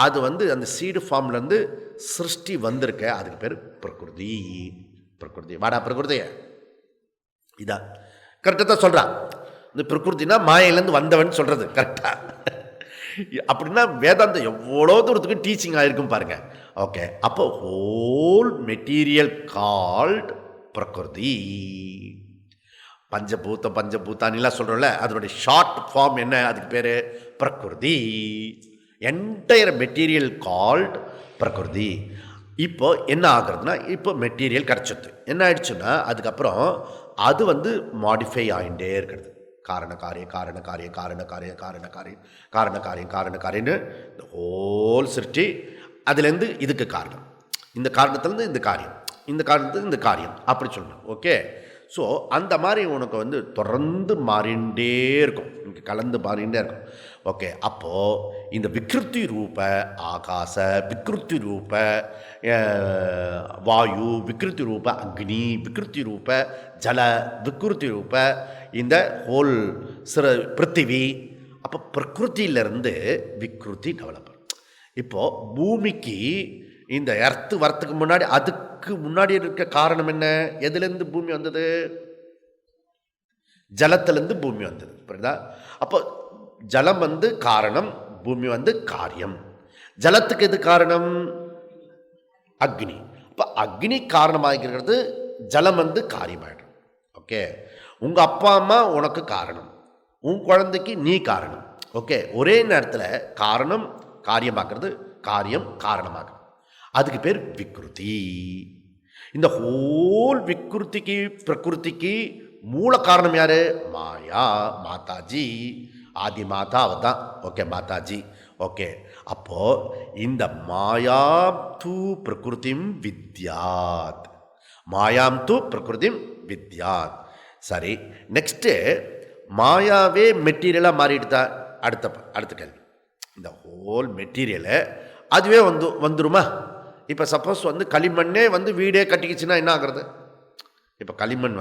[SPEAKER 1] அது அந்த சீடு ஃபார்ம்லேருந்து சிருஷ்டி வந்திருக்க, அதுக்கு பேர் பிரகிருதி. வாடா பிரகிருதிய இதான் கரெக்டாக தான் சொல்கிறான். இந்த பிரகிருதினா மாயிலேருந்து வந்தவன் சொல்கிறது கரெக்டாக. அப்படின்னா வேதாந்தம் எவ்வளோ தூரத்துக்கு டீச்சிங் ஆகிருக்கும் பாருங்கள். ஓகே. அப்போ ஹோல் மெட்டீரியல் கால்ட் பிரகிருதி. பஞ்சபூத்தானிலாம் சொல்கிறோம்ல, அதனுடைய ஷார்ட் ஃபார்ம் என்ன? அதுக்கு பேர் பிரகிருதி. என்டையர் மெட்டீரியல் கால்ட் பிரகிருதி. இப்போ என்ன ஆகுறதுனா, இப்போ மெட்டீரியல் கிடச்சிது. என்ன ஆயிடுச்சுன்னா அதுக்கப்புறம் அது மாடிஃபை ஆகிட்டே இருக்கிறது. காரணக்காரியன்னு இந்த ஹோல் சிருஷ்டி. அதுலேருந்து இதுக்கு காரணம், இந்த காரணத்துலேருந்து இந்த காரியம், இந்த காரணத்துலேருந்து இந்த காரியம், அப்படி சொல்லணும். ஓகே. ஸோ அந்த மாதிரி உனக்கு தொடர்ந்து மாறிண்டே இருக்கும், இங்கே கலந்து மாறிண்டே இருக்கும். ஓகே. அப்போது இந்த விக்ருத்தி ரூப ஆகாச, விக்ருத்தி ரூப வாயு, விக்ருத்தி ரூப அக்னி, விக்ருத்தி ரூப ஜல, விக்ருத்தி ரூப இந்த ஹோல் பிருத்திவி. அப்போ பிரகிருத்தியிலேருந்து விக்ருத்தி டெவலப். இப்போது பூமிக்கு இந்த எர்த்து வரத்துக்கு முன்னாடி, அதுக்கு முன்னாடி இருக்க காரணம் என்ன? எதுலேருந்து பூமி வந்தது? ஜலத்திலேருந்து பூமி வந்தது. புரியுதா? அப்போ ஜலம் காரணம், பூமி காரியம். ஜலத்துக்கு எது காரணம்? அக்னி. அப்போ அக்னி காரணமாகிறது, ஜலம் காரியமாயிடும். ஓகே. உங்கள் அப்பா அம்மா உனக்கு காரணம், உன் குழந்தைக்கு நீ காரணம். ஓகே. ஒரே நேரத்தில் காரணம் காரியமாக்குறது, காரியம் காரணமாக்குறது. அதுக்கு பேர் விக்ருதி. இந்த ஹோல் விக்ருதிக்கு பிரகிருதிக்கு மூல காரணம் யாரு? மாயா, மாதாஜி, ஆதி மாதா அவ தான். ஓகே. மாதாஜி. ஓகே. அப்போ இந்த மாயாம் தூ பிரகிருதிம் வித்யாத், மாயாம் தூ பிரகிருதிம் வித்யாத். சரி. நெக்ஸ்ட்டு மாயாவே மெட்டீரியலாக மாறிடுதா? அடுத்த கேள்வி. இந்த ஹோல் மெட்டீரியலை அதுவே வந்துருமா? இப்போ சப்போஸ் களிமண்ணே வீடே கட்டிக்கிச்சுன்னா என்ன ஆகுறது? இப்போ களிமண்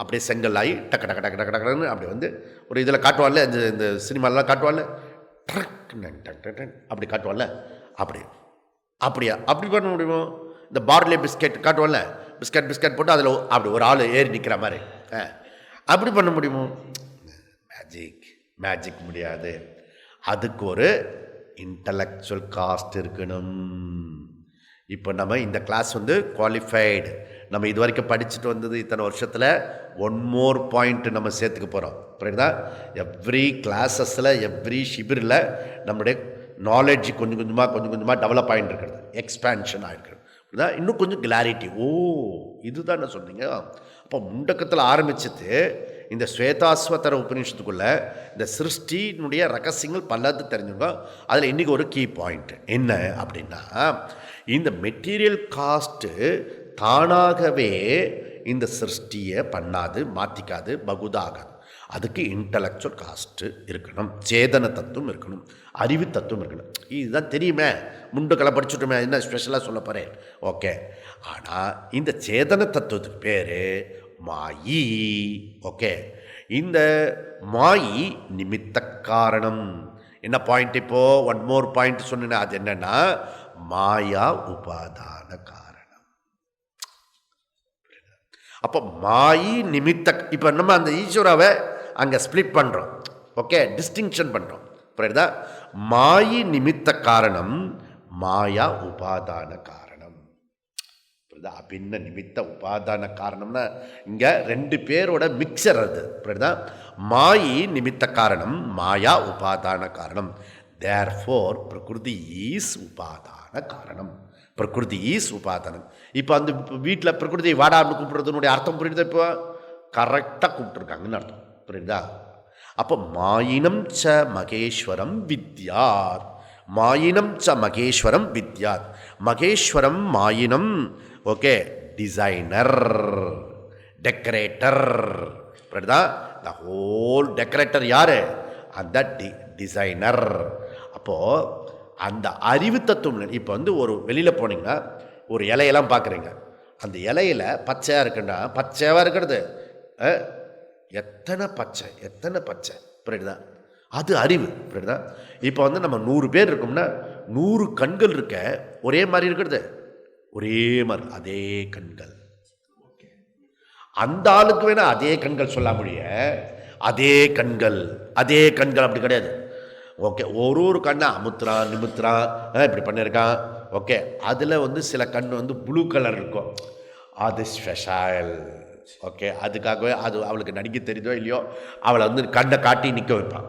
[SPEAKER 1] அப்படியே செங்கல் ஆகி டக்கு டக்கு டக்கு டக்கு டக்குன்னு அப்படி ஒரு இதில் காட்டுவாள்ல, இந்த சினிமாலாம் காட்டுவாள்ல, அப்படி காட்டுவாள்ல, அப்படி பண்ண முடியுமோ? இந்த பார்லே பிஸ்கெட் காட்டுவாள்ல, பிஸ்கெட் போட்டு அதில் அப்படி ஒரு ஆள் ஏறி நிற்கிற மாதிரி அப்படி பண்ண முடியுமோ? மேஜிக் முடியாது. அதுக்கு ஒரு இன்டலெக்சுவல் காஸ்ட் இருக்கணும். இப்போ நம்ம இந்த கிளாஸ் குவாலிஃபைடு, நம்ம இது வரைக்கும் படிச்சுட்டு வந்தது இத்தனை வருஷத்தில் 1 more பாயிண்ட் நம்ம சேர்த்துக்க போகிறோம். புரியுதா? எவ்ரி கிளாஸஸில், எவ்ரி ஷிபிரில் நம்முடைய நாலேஜ் கொஞ்சம் கொஞ்சமாக டெவலப் ஆகிட்டு இருக்கிறது, எக்ஸ்பேன்ஷன் ஆகிருக்கிறது. புரியுதா? இன்னும் கொஞ்சம் கிளாரிட்டி. இதுதான் நான் சொன்னீங்க. அப்போ முண்டக்கத்தில் ஆரம்பிச்சுட்டு இந்த ஸ்வேதாஸ்வதர உபநிஷத்துக்குள்ளே இந்த சிருஷ்டினுடைய ரகசியங்கள் பலது தெரிஞ்சுக்கோ. அதில் இன்றைக்கி ஒரு கீ பாயிண்ட் என்ன அப்படின்னா, இந்த மெட்டீரியல் காஸ்ட்டு தானாகவே இந்த சிருஷ்டியை பண்ணாது, மாற்றிக்காது, பகுதாகாது. அதுக்கு இன்டலெக்சுவல் காஸ்ட்டு இருக்கணும், சேதன தத்துவம் இருக்கணும், அறிவு தத்துவம் இருக்கணும். இதுதான் தெரியுமே, முண்டுக்களை படிச்சுட்டோமே, என்ன ஸ்பெஷலாக சொல்ல போகிறேன். ஓகே. ஆனால் இந்த சேதன தத்துவத்துக்கு பேர் மாயி. ஓகே. இந்த மாயி நிமித்த காரணம். என்ன பாயிண்ட்? இப்போது 1 more பாயிண்ட் சொன்னேன். அது என்னென்னா மாயா உபாதான காரணம். அப்போ மாயி நிமித்த, இப்போ நம்ம அந்த ஈஸ்வராவை அங்கே ஸ்பிளிட் பண்ணுறோம். ஓகே, டிஸ்டிங்ஷன் பண்ணுறோம். புரியுதா? மாயி நிமித்த காரணம், மாயா உபாதான காரணம். புரியுதா? அபின்ன நிமித்த உபாதான காரணம்னா இங்கே ரெண்டு பேரோட மிக்சர் அது. புரியுதா? மாயி நிமித்த காரணம், மாயா உபாதான காரணம். தேர்ஃபோர் பிரகிருதி ஈஸ் உபாதான காரணம். பிரகிருதி ஈஸ் உபாதானம். இப்போ அந்த வீட்டில் பிரகிருதி வாடான்னு கூப்பிடுறதுனுடைய அர்த்தம் புரியுதா? இப்போ கரெக்டாக கூப்பிட்டுருக்காங்கன்னு அர்த்தம். புரியுதா? அப்போ மாயினம் ச மகேஸ்வரம் வித்யாத். மாயினம் ச மகேஸ்வரம் வித்யாத். மகேஸ்வரம் மாயினம். Okay, designer, decorator. புரியுதா? த ஹோல் டெக்கரேட்டர் யாரு? அந்த டிசைனர். அப்போது அந்த அறிவு தத்துவம். இப்போ வந்து ஒரு வெளியில் போனீங்கன்னா ஒரு இலையெல்லாம் பார்க்குறீங்க, அந்த இலையில் பச்சையாக இருக்குன்னா பச்சையாக இருக்கிறது எத்தனை பச்சை எத்தனை பச்சை. புரியுதா? அது அறிவு. புரியுதா? இப்போ வந்து நம்ம 100 பேர் இருக்கோம்னா 100 கண்கள் இருக்க ஒரே மாதிரி இருக்கிறது, ஒரே மாதிரி அதே கண்கள். அந்த ஆளுக்கு வேணா அதே கண்கள் சொல்ல முடிய, அதே கண்கள் அதே கண்கள் அப்படி கிடையாது. ஓகே, ஒரு கண்ணை அமுத்துறான் நிமித்துறான், இப்படி பண்ணியிருக்கான். ஓகே, அதில் வந்து சில கண் வந்து ப்ளூ கலர் இருக்கும், அது ஸ்பெஷல். ஓகே, அதுக்காகவே அது அவளுக்கு நடிக்க தெரியுதோ இல்லையோ அவளை வந்து கண்ணை காட்டி நிற்க வைப்பான்.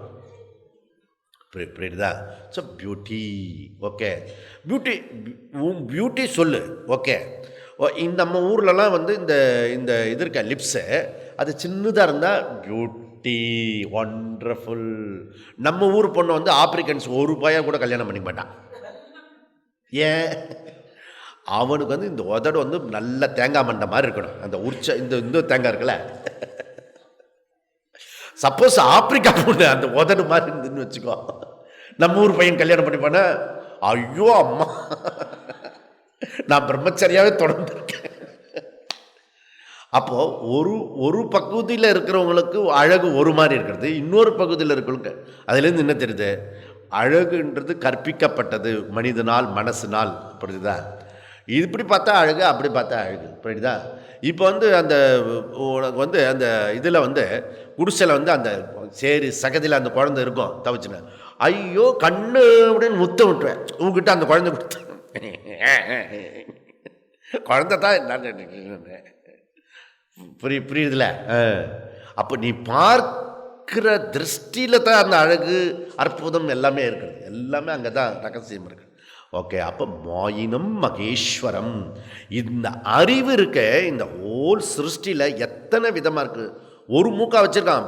[SPEAKER 1] புரியுதா? So beauty. Okay, beauty, beauty சொல்லு. ஓகே, இந்த நம்ம ஊர்லலாம் வந்து இந்த இந்த இது இருக்க லிப்ஸு அது சின்னதாக இருந்தால் பியூட்டி, ஒண்டர்ஃபுல். நம்ம ஊர் பொண்ணு வந்து ஆப்பிரிக்கன்ஸ் ஒரு பையன் கூட கல்யாணம் பண்ணிக்க மாட்டான். ஏன்? அவனுக்கு வந்து இந்த உதடு வந்து நல்ல தேங்காய் மண்டை மாதிரி இருக்கணும். அந்த இந்த தேங்காய் இருக்குல்ல, சப்போஸ் ஆப்பிரிக்கா பொண்ணு அந்த உதடு மாதிரி இருந்துன்னு வச்சுக்கோ, நம்ம ஊர் பையன் கல்யாணம் பண்ணிப்பானா, ஐயோ அம்மா நான் பிரம்மச்சரியாவே தொடர்ந்துருக்கேன். அப்போது ஒரு பகுதியில் இருக்கிறவங்களுக்கு அழகு ஒரு மாதிரி இருக்கிறது, இன்னொரு பகுதியில் இருக்கிறவங்களுக்கு அதுலேருந்து என்ன தெரியுது? அழகுன்றது கற்பிக்கப்பட்டது மனிதனால், மனசுனால். புரியுதா? இப்படி பார்த்தா அழகு, அப்படி பார்த்தா அழகு. புரியுதா? இப்போ வந்து அந்த உனக்கு வந்து அந்த இதில் வந்து குடிசையில் வந்து அந்த சரி சகதியில் அந்த குழந்தை இருக்கும் தவிச்சுன்னு, ஐயோ கண்ணு அப்படின்னு முத்தம் விட்டுவேன். உங்ககிட்ட அந்த குழந்தை கொடுத்து குழந்தை தான் புரியுதுல? அப்போ நீ பார்க்கிற திருஷ்டியில் தான் அந்த அழகு, அற்புதம் எல்லாமே இருக்குது. எல்லாமே அங்கே தான் ரகசியம் இருக்குது. ஓகே, அப்போ மாயினம் மகேஸ்வரம். இந்த அறிவு இருக்க இந்த ஹோல் சிருஷ்டியில் எத்தனை விதமாக இருக்குது. ஒரு மூக்கா வச்சுருக்கான்.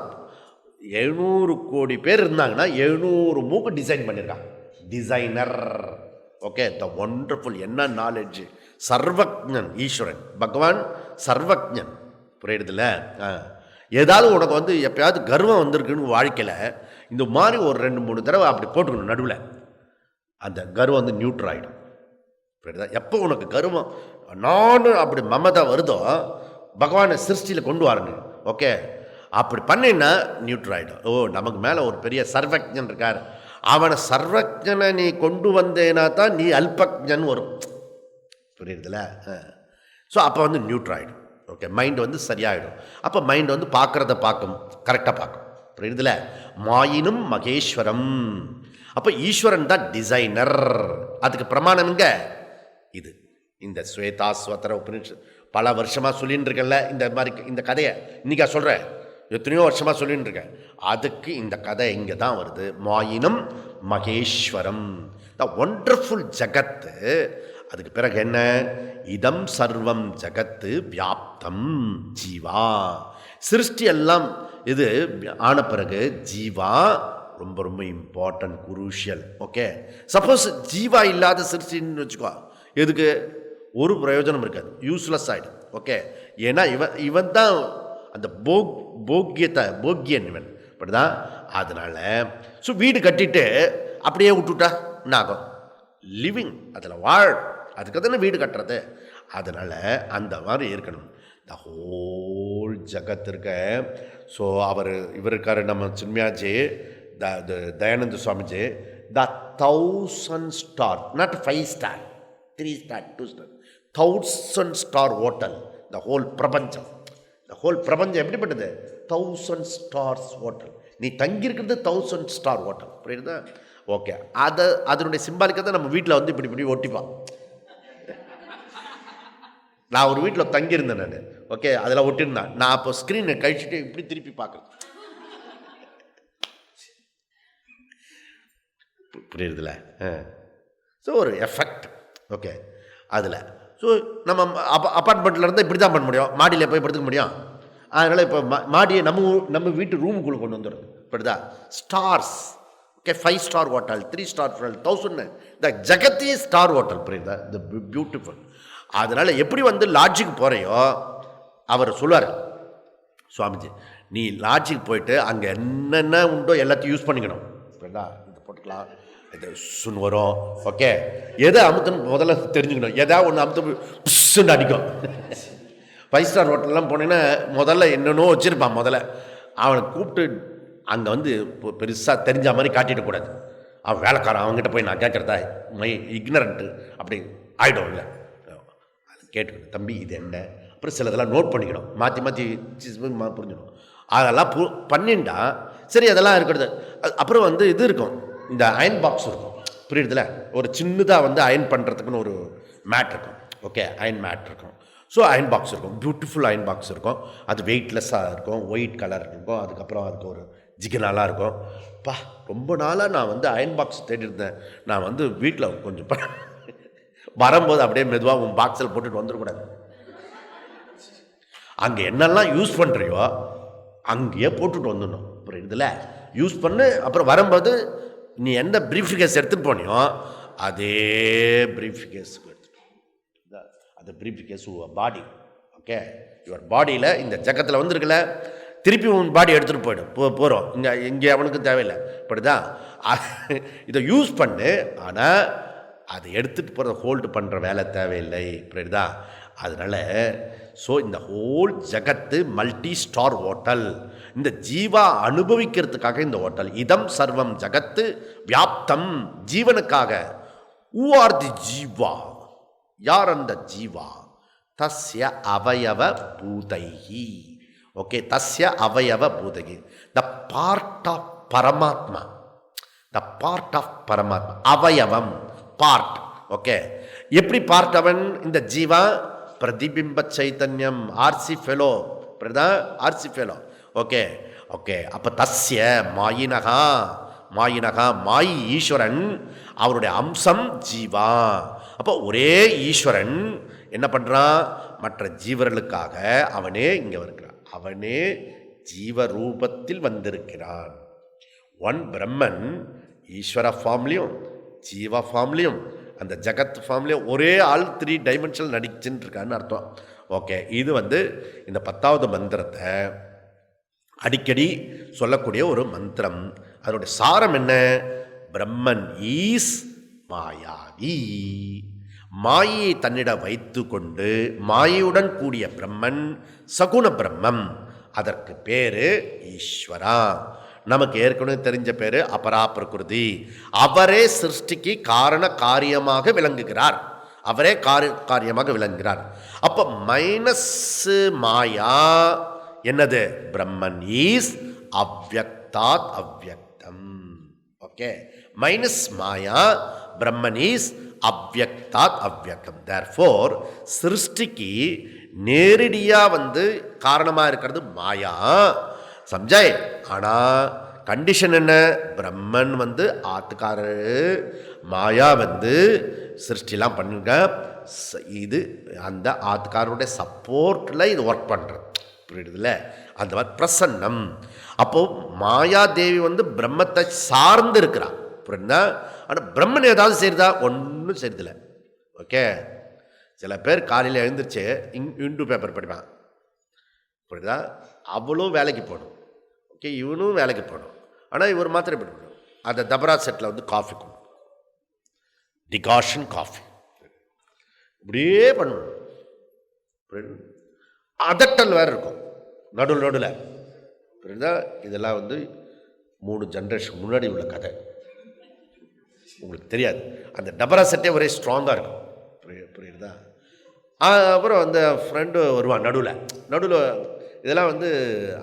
[SPEAKER 1] 700 கோடி பேர் இருந்தாங்கன்னா 700 மூக்கு டிசைன் பண்ணியிருக்கான். டிசைனர். ஓகே, த ஒண்டர்ஃபுல். என்ன நாலேஜ்! சர்வஜன் ஈஸ்வரன் பகவான், சர்வஜன். புரியுறதில்ல? ஏதாவது உனக்கு வந்து எப்பயாவது கர்வம் வந்திருக்குன்னு வாழ்க்கையில் இந்த மாதிரி ஒரு 2-3 தடவை அப்படி போட்டுக்கணும் நடுவில். அந்த கர்வம் வந்து நியூட்ரல் ஆகிடும். புரியுதா? எப்போ உனக்கு கர்வம் நான் அப்படி மமதா வருதோ பகவானை சிருஷ்டியில் கொண்டு வரணும். ஓகே, அப்படி பண்ணினா நியூட்ரல் ஆகிடும். ஓ, நமக்கு மேலே ஒரு பெரிய சர்வஜன் இருக்கார், அவனை சர்வஜனை நீ கொண்டு வந்தேனா தான் நீ அல்பஜன் வரும். புரியுறதில்ல? ஸோ அப்போ வந்து நியூட்ரல் ஆகிடும். ஓகே, மைண்ட் வந்து சரியாயிடும். அப்போ மைண்ட் வந்து பார்க்குறத பார்க்கும், கரெக்டாக பார்க்கும். புரியுறதில்ல? மாயினும் மகேஸ்வரம். அப்போ ஈஸ்வரன் தான் டிசைனர். அதுக்கு பிரமாணம்ங்க இது. இந்த ஸ்வேதாஸ்வதர உபனிஷத் பல வருஷமாக சொல்லின்னு இருக்கேன்ல இந்த மாதிரி இந்த கதையை. இன்றைக்கா சொல்கிறேன், எத்தனையோ வருஷமாக சொல்லின்னு இருக்கேன். அதுக்கு இந்த கதை இங்கே தான் வருது. மாயினம் மகேஸ்வரம், த ஒண்டர்ஃபுல் ஜகத்து. அதுக்கு பிறகு என்ன? இதம் சர்வம் ஜகத்து வியாப்தம் ஜீவா. சிருஷ்டி எல்லாம் இது ஆன பிறகு ஜீவா ரொம்ப ரொம்ப important, crucial. Okay, suppose Jeeva இல்லாத சிருஷ்டின்னு வச்சுக்கோ, எதுக்கு ஒரு பிரயோஜனம் இருக்காது, யூஸ்லெஸ் ஆகிடும். ஓகே, ஏன்னா இவன் தான் அந்த போக்கியன் இவன். அப்படிதான். அதனால் ஸோ வீடு கட்டிட்டு அப்படியே விட்டுட்டா என்ன ஆகும்? லிவிங், அதில் அதுக்கு தானே வீடு கட்டுறது. அதனால் அந்த மாதிரி இருக்கணும். த ஹோல் ஜகத் இருக்க. ஸோ இவர் இருக்கார் நம்ம சின்மயாஜி, தயானந்த சுவாமிஜி. த 1000 star, not 5 star, 3 star, 2 star, 1000 star hotel, the whole பிரபஞ்சம். ஹோல் பிரபஞ்சம் எப்படிப்பட்டது? 1000 ஸ்டார்ஸ் ஹோட்டல். நீ தங்கியிருக்கிறது 1000 ஸ்டார் ஹோட்டல். புரியுதா? ஓகே, அதனுடைய சிம்பாலிக்காக தான் நம்ம வீட்டில் வந்து இப்படி ஒட்டிப்பான். நான் ஒரு வீட்டில் தங்கியிருந்தேன் நான். ஓகே, அதில் ஒட்டியிருந்தேன். நான் அப்போ ஸ்க்ரீனை கழிச்சுட்டு இப்படி திருப்பி பார்க்குறேன். புரியுதுல? ஸோ ஒரு எஃபெக்ட். ஓகே, அதில் ஸோ நம்ம அப்பார்ட்மெண்ட்டில் இருந்தால் இப்படி தான் பண்ண முடியும், மாடியில் போய் படுத்துக்க முடியும். அதனால் இப்போ மாடியை நம்ம வீட்டு ரூமுக்குள்ளே கொண்டு வந்துடுறது. இப்படிதா stars. Okay, 5 star hotel, 3 star hotel, 1000. இந்த ஜகத்தி ஸ்டார் ஹோட்டல். புரியுதா? இந்த பியூட்டிஃபுல். அதனால் எப்படி வந்து லாட்ஜுக்கு போகிறையோ அவர் சொல்லுவார், சுவாமிஜி நீ லாட்ஜுக்கு போயிட்டு அங்கே என்னென்ன உண்டோ எல்லாத்தையும் யூஸ் பண்ணிக்கணும். புரியுதா? இது போட்டுக்கலாம், இது சுன் வரும். ஓகே, எதை அமுத்துன்னு முதல்ல தெரிஞ்சுக்கணும். எதாவது ஒன்று அமுத்து புஷ்ஷுன்னு அடிக்கும். 5 ஸ்டார் ஹோட்டல்லாம் போனீங்கன்னா முதல்ல என்னென்னோ வச்சுருப்பான். முதல்ல அவனை கூப்பிட்டு அங்கே வந்து பெருசாக தெரிஞ்ச மாதிரி காட்டிடக்கூடாது. அவன் வேலைக்காரன், அவங்ககிட்ட போய் நான் கேட்குறதா இக்னரண்ட்டு அப்படி ஆகிடும். இல்லை, கேட்டுக்கணும், தம்பி இது என்ன. அப்புறம் சிலதெல்லாம் நோட் பண்ணிக்கணும், மாற்றி புரிஞ்சிடும். அதெல்லாம் பண்ணிண்டா சரி, அதெல்லாம் இருக்கிறது. அப்புறம் வந்து இது இருக்கும், இந்த அயன் பாக்ஸ் இருக்கும். புரியுதுல? ஒரு சின்னதாக வந்து அயன் பண்ணுறதுக்குன்னு ஒரு மேட் இருக்கும். ஓகே, அயன் மேட் இருக்கும். ஸோ அயன் பாக்ஸ் இருக்கும், பியூட்டிஃபுல் அயன் பாக்ஸ் இருக்கும். அது வெயிட்லெஸ்ஸாக இருக்கும், ஒயிட் கலர் இருக்கும். அதுக்கப்புறம் அதுக்கு ஒரு ஜிகனாலாக இருக்கும். ரொம்ப நாளாக நான் வந்து அயன் பாக்ஸ் தேடி இருந்தேன். நான் வந்து வீட்டில் கொஞ்சம் வரும்போது அப்படியே மெதுவாக உன் பாக்ஸில் போட்டுட்டு வந்துடக்கூடாது. அங்கே என்னெல்லாம் யூஸ் பண்ணுறியோ அங்கேயே போட்டுட்டு வந்துடணும். அப்புறம் இதில் யூஸ் பண்ணு. அப்புறம் வரும்போது நீ எந்த ப்ரீஃப் கேஸ் எடுத்துகிட்டு போனியோ அதே ப்ரீஃப் கேஸ் எடுத்துகிட்டு, அந்த briefcase body. Okay, your பாடியில் இந்த ஜக்கத்தில் வந்துருக்குல்ல, திருப்பி உன் பாடி எடுத்துகிட்டு போகிறோம். இங்கே அவனுக்கு தேவையில்லை. இப்படிதான் இதை யூஸ் பண்ணு. ஆனால் அதை எடுத்துகிட்டு போகிறத ஹோல்டு பண்ணுற வேலை தேவையில்லை. புரியுதா? அதனால் ஸோ இந்த ஹோல் ஜகத்து மல்டி ஸ்டார் ஹோட்டல். இந்த ஜீவா அனுபவிக்கிறதுக்காக இந்த ஹோட்டல். இதம் சர்வம் ஜகத்து வியாப்தம், ஜீவனுக்காக. ஹூ ஆர் தி ஜீவா? யார் அந்த ஜீவா? தஸ்ய அவயவ பூதைஹி. ஓகே, தஸ்ய அவயவ பூதைஹி, த பார்ட் ஆஃப் பரமாத்மா. த பார்ட் ஆஃப் பரமாத்மா. அவயவம், பார்ட். ஓகே, எப்படி பார்ட் அவன்? இந்த ஜீவா பிரதிபிம்ப சைத்தன்யம், RC fellow. RC fellow. Okay okay, அப்போ தஸ்ய மாயினகா, மாயினகா மாயி ஈஸ்வரன், அவருடைய அம்சம் ஜீவா. அப்போ ஒரே ஈஸ்வரன் என்ன பண்ணுறான்? மற்ற ஜீவர்களுக்காக அவனே இங்கே வருகிறான். அவனே ஜீவரூபத்தில் வந்திருக்கிறான். ஒன் பிரம்மன் ஈஸ்வர ஃபார்ம்லேயும் ஜீவா ஃபார்ம்லேயும் அந்த ஜகத் ஃபார்ம்லேயும் ஒரே ஆள் 3 டைமென்ஷனல் நடிச்சுட்டு இருக்கான்னு அர்த்தம். ஓகே, இது வந்து இந்த 10வது மந்திரத்தை அடிக்கடி சொல்லக்கூடிய ஒரு மந்திரம். அதனுடைய சாரம் என்ன? பிரம்மன் ஈஸ் மாயாவி. மாயை தன்னிடம் வைத்து கொண்டு மாயையுடன் கூடிய பிரம்மன் சகுண பிரம்மம். அதற்கு பேரு ஈஸ்வரா. நமக்கு ஏற்கனவே தெரிஞ்ச பேரு அபரா பிரகிருதி. அவரே சிருஷ்டிக்கு காரண காரியமாக விளங்குகிறார். அவரே காரியமாக விளங்குகிறார். அப்போ மைனஸ் மாயா என்னது? பிரம்மன் ஈஸ் அவ்யக்தாத் அவ்யக்தம். ஓகே, மைனஸ் மாயா பிரம்மன் ஈஸ் அவ்யக்தாத் அவ்யக்தம். தேர்ஃபோர் சிருஷ்டிக்கு நேரடியாக வந்து காரணமாக இருக்கிறது மாயா. சம்ஜாய்? ஆனால் கண்டிஷன் என்ன? பிரம்மன் வந்து ஆத்துக்காரரு, மாயா வந்து சிருஷ்டிலாம் பண்ணுங்க. இது அந்த ஆத்துக்காரருடைய சப்போர்ட்டில் இது ஒர்க் பண்ணுறது. புரியுதுல? அந்த மாதிரி பிரசன்னம். அப்போது மாயாதேவி வந்து பிரம்மத்தை சார்ந்து இருக்கிறான். புரியுதா? ஆனால் பிரம்மன் ஏதாவது செய்யுதா? ஒன்றும் செய்யறதில்லை. ஓகே, சில பேர் காலையில் எழுந்திரிச்சு இந்து பேப்பர் படிப்பான். புரியுதா? அவ்வளோ வேலைக்கு போகணும். ஓகே, இவனும் வேலைக்கு போகணும். ஆனால் இவர் மாத்திரம் எப்படி போகணும்? அந்த தபரா செட்டில் வந்து காஃபி கொடுக்கும், டிகாஷன் காஃபி இப்படியே பண்ணணும். அதட்டல் வேறு இருக்கும் நடுவில். புரியுதா? இதெல்லாம் வந்து 3 ஜென்ரேஷன் முன்னாடி உள்ள கதை. உங்களுக்கு தெரியாது. அந்த டபரா செட்டே ஒரே ஸ்ட்ராங்காக இருக்கும். புரியுதா? அப்புறம் அந்த ஃப்ரெண்டு வருவான் நடுவில் இதெல்லாம் வந்து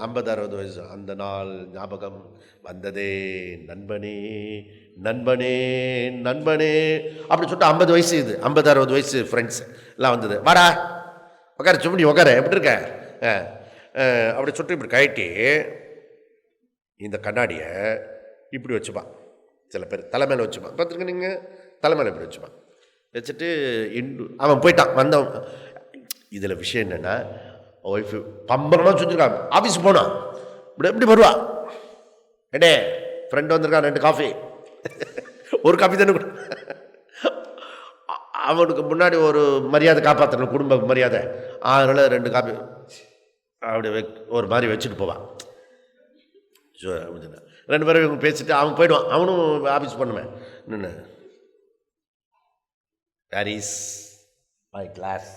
[SPEAKER 1] 50-60 வயசு. அந்த நாள் ஞாபகம் வந்ததே நண்பனே நண்பனே நண்பனே அப்படி சொல்லிட்டு 50 வயசு, இது 50-60 வயசு ஃப்ரெண்ட்ஸ் எல்லாம் வந்தது. வாடா உட்கார, சும்மா உட்கார, எப்படி இருக்க அப்படி சொல்லிட்டு இப்படி கழட்டி இந்த கண்ணாடியை இப்படி வச்சுப்பான். சில பேர் தலைமையில் வச்சுப்பான், பார்த்துருக்க நீங்கள், தலைமையில் இப்படி வச்சுப்பான். வச்சுட்டு அவன் போயிட்டான். வந்தவன் இதில் விஷயம் என்னென்னா, ஒய்ஃபு பம்பரமாக சுற்றிருக்கான். ஆஃபீஸ் போனான், இப்படி எப்படி வருவா, ஏடே ஃப்ரெண்டு வந்திருக்கான், 2 காஃபி, ஒரு காஃபி தானே கூட. அவனுக்கு முன்னாடி ஒரு மரியாதை காப்பாற்றணும், குடும்ப மரியாதை. அதனால் 2 காஃபி அப்படி ஒரு மாதிரி வச்சுட்டு போவான். 2 பேரும் இவங்க பேசிட்டு அவன் போயிடுவான். அவனும் ஆஃபீஸ் பண்ணுவேன் நின்று, where is my glass,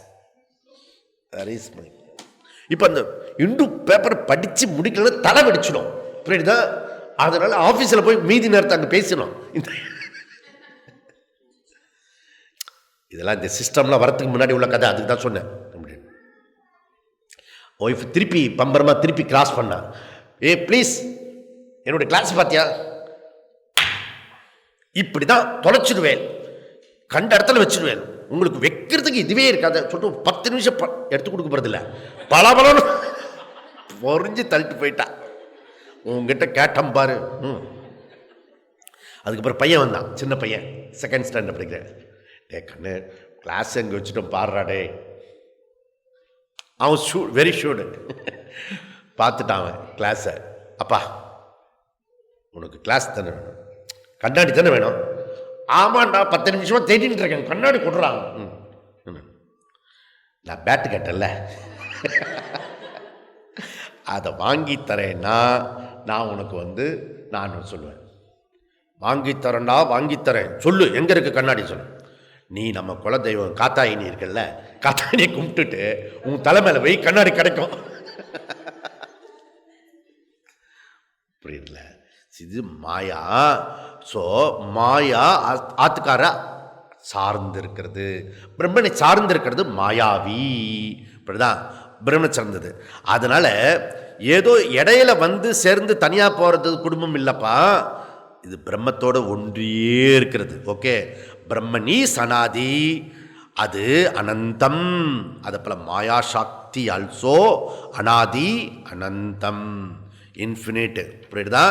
[SPEAKER 1] where is my. இப்போ அந்த இந்து பேப்பரை படித்து முடிக்கல தலை வெடிச்சிடும், புரியுதா? அதனால் ஆஃபீஸில் போய் மீதி நேரத்தை அங்கே பேசணும். இதெல்லாம் இந்த சிஸ்டம்லாம் வரத்துக்கு முன்னாடி உள்ள கதை, அதுக்கு தான் சொன்னேன். ஒய்ஃப் திருப்பி பம்பரமாக திருப்பி கிராஸ் பண்ணா, ப்ளீஸ் என்னுடைய கிளாஸ் பார்த்தியா, இப்படி தான் தொலைச்சிடுவேன், கண்ட இடத்துல வச்சிடுவேன், உங்களுக்கு வைக்கிறதுக்கு இதுவே இருக்காது சொல்லிட்டு 10 நிமிஷம் எடுத்து கொடுக்க போகிறதில்ல, பலபலன்னு பொறிஞ்சு தள்ளிட்டு போயிட்டா. உங்ககிட்ட கேட்டம் பாரு. அதுக்கப்புறம் பையன் வந்தான், சின்ன பையன், 2nd ஸ்டாண்டர்ட் படிக்கிறேன். டே கண்ணு, கிளாஸ் எங்கே வச்சுட்டோம் பாடுறாடே. அவன் வெரி ஷூடு பார்த்துட்டான் அவன் கிளாஸை. அப்பா உனக்கு கிளாஸ் தானே வேணும், கண்ணாடி தானே வேணும். ஆமாண்டா, 10 நிமிஷமாக தேடிட்டு இருக்கேன், கண்ணாடி கொடுறான். நான் பேட்டு கேட்டேன்ல, அதை வாங்கி தரேன்னா நான் உனக்கு வந்து நான் சொல்லுவேன், வாங்கித்தரேன்டா வாங்கித்தரேன், சொல்லு எங்கே இருக்குது கண்ணாடி சொல்லு. நீ நம்ம குலதெய்வம் காத்தாயினி இருக்குல்ல, காத்தாயினியை கும்பிட்டுட்டு உன் தலைமையில வை, கண்ணாடி கிடைக்கும். புரியுதுல? இது மாயா. ஸோ மாயா ஆத்துக்கார சார்ந்து இருக்கிறது, பிரம்மனை சார்ந்து இருக்கிறது மாயாவி. இப்படிதான் பிரம்மனை சார்ந்தது. அதனால ஏதோ இடையில வந்து சேர்ந்து தனியாக போகிறது குடும்பம் இல்லைப்பா, இது பிரம்மத்தோட ஒன்றியே இருக்கிறது. ஓகே, பிரம்மனி சனாதி, அது அனந்தம். அதை போல மாயா சக்தி ஆல்சோ அனாதி அனந்தம், இன்ஃபினிட். புரியுதா?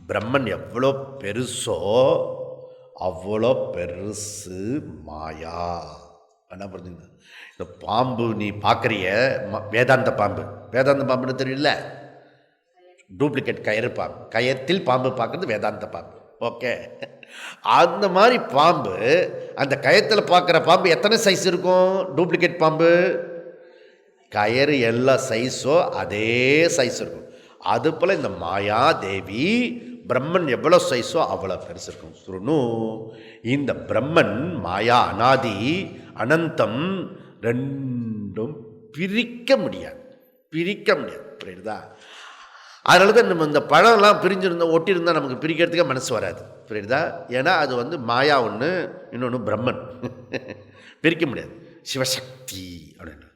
[SPEAKER 1] பிரம்மன் எவ்வளோ பெருசோ அவ்வளோ பெருசு மாயா. என்ன புரிஞ்சுங்க? இந்த பாம்பு நீ பார்க்குறிய வேதாந்த பாம்பு, வேதாந்த பாம்புன்னு தெரியல, டூப்ளிகேட் கயிறு பாம்பு, கயத்தில் பாம்பு பார்க்குறது வேதாந்த பாம்பு. ஓகே, அந்த மாதிரி பாம்பு, அந்த கயத்தில் பார்க்குற பாம்பு எத்தனை சைஸ் இருக்கும்? டூப்ளிகேட் பாம்பு கயிறு எல்லா சைஸோ அதே சைஸ் இருக்கும். அதுபோல் இந்த மாயா தேவி பிரம்மன் எவ்வளோ சைஸோ அவ்வளோ பெருசு இருக்கும். சுருணு, இந்த பிரம்மன் மாயா அனாதி அனந்தம், ரெண்டும் பிரிக்க முடியாது, பிரிக்க முடியாது. புரியுதா? அதனால தான் நம்ம இந்த பழம்லாம் பிரிஞ்சிருந்தோம், ஒட்டியிருந்தால் நமக்கு பிரிக்கிறதுக்கே மனசு வராது. புரியுதா? ஏன்னா அது வந்து மாயா ஒன்று, இன்னொன்று பிரம்மன், பிரிக்க முடியாது. சிவசக்தி அப்படின்னு.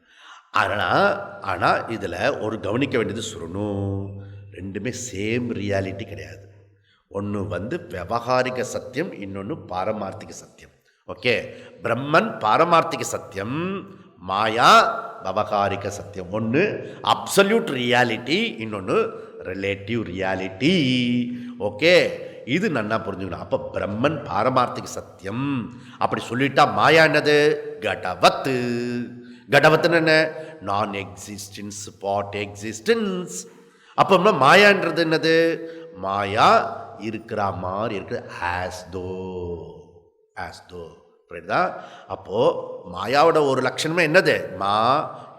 [SPEAKER 1] ஆனால் இதில் ஒரு கவனிக்க வேண்டியது சுருணு, ரெண்டுமே சேம் ரியாலிட்டி கிடையாது. ஒன்று வந்து விவகாரிக சத்தியம், இன்னொன்று பாரமார்த்திக சத்தியம். ஓகே, பிரம்மன் பாரமார்த்திக சத்தியம், மாயா விவகாரிக சத்தியம். ஒன்று அப்சல்யூட் ரியாலிட்டி, இன்னொன்று ரிலேட்டிவ் ரியாலிட்டி. ஓகே, இது நன்னா புரிஞ்சுக்கணும். அப்போ பிரம்மன் பாரமார்த்திக சத்தியம் அப்படி சொல்லிட்டா, மாயா என்னது? கடவத்து. கடவத்துன்னு என்ன? நான் எக்ஸிஸ்டன்ஸ், ஸ்பாட் எக்ஸிஸ்டன்ஸ். அப்போ மாயான்றது என்னது? மாயா இருக்கிற மாதிரி இருக்கிற, ஆஸ்தோ, ஆஸ்தோ. புரியுதா? அப்போது மாயாவோட ஒரு லட்சணமே என்னது? மா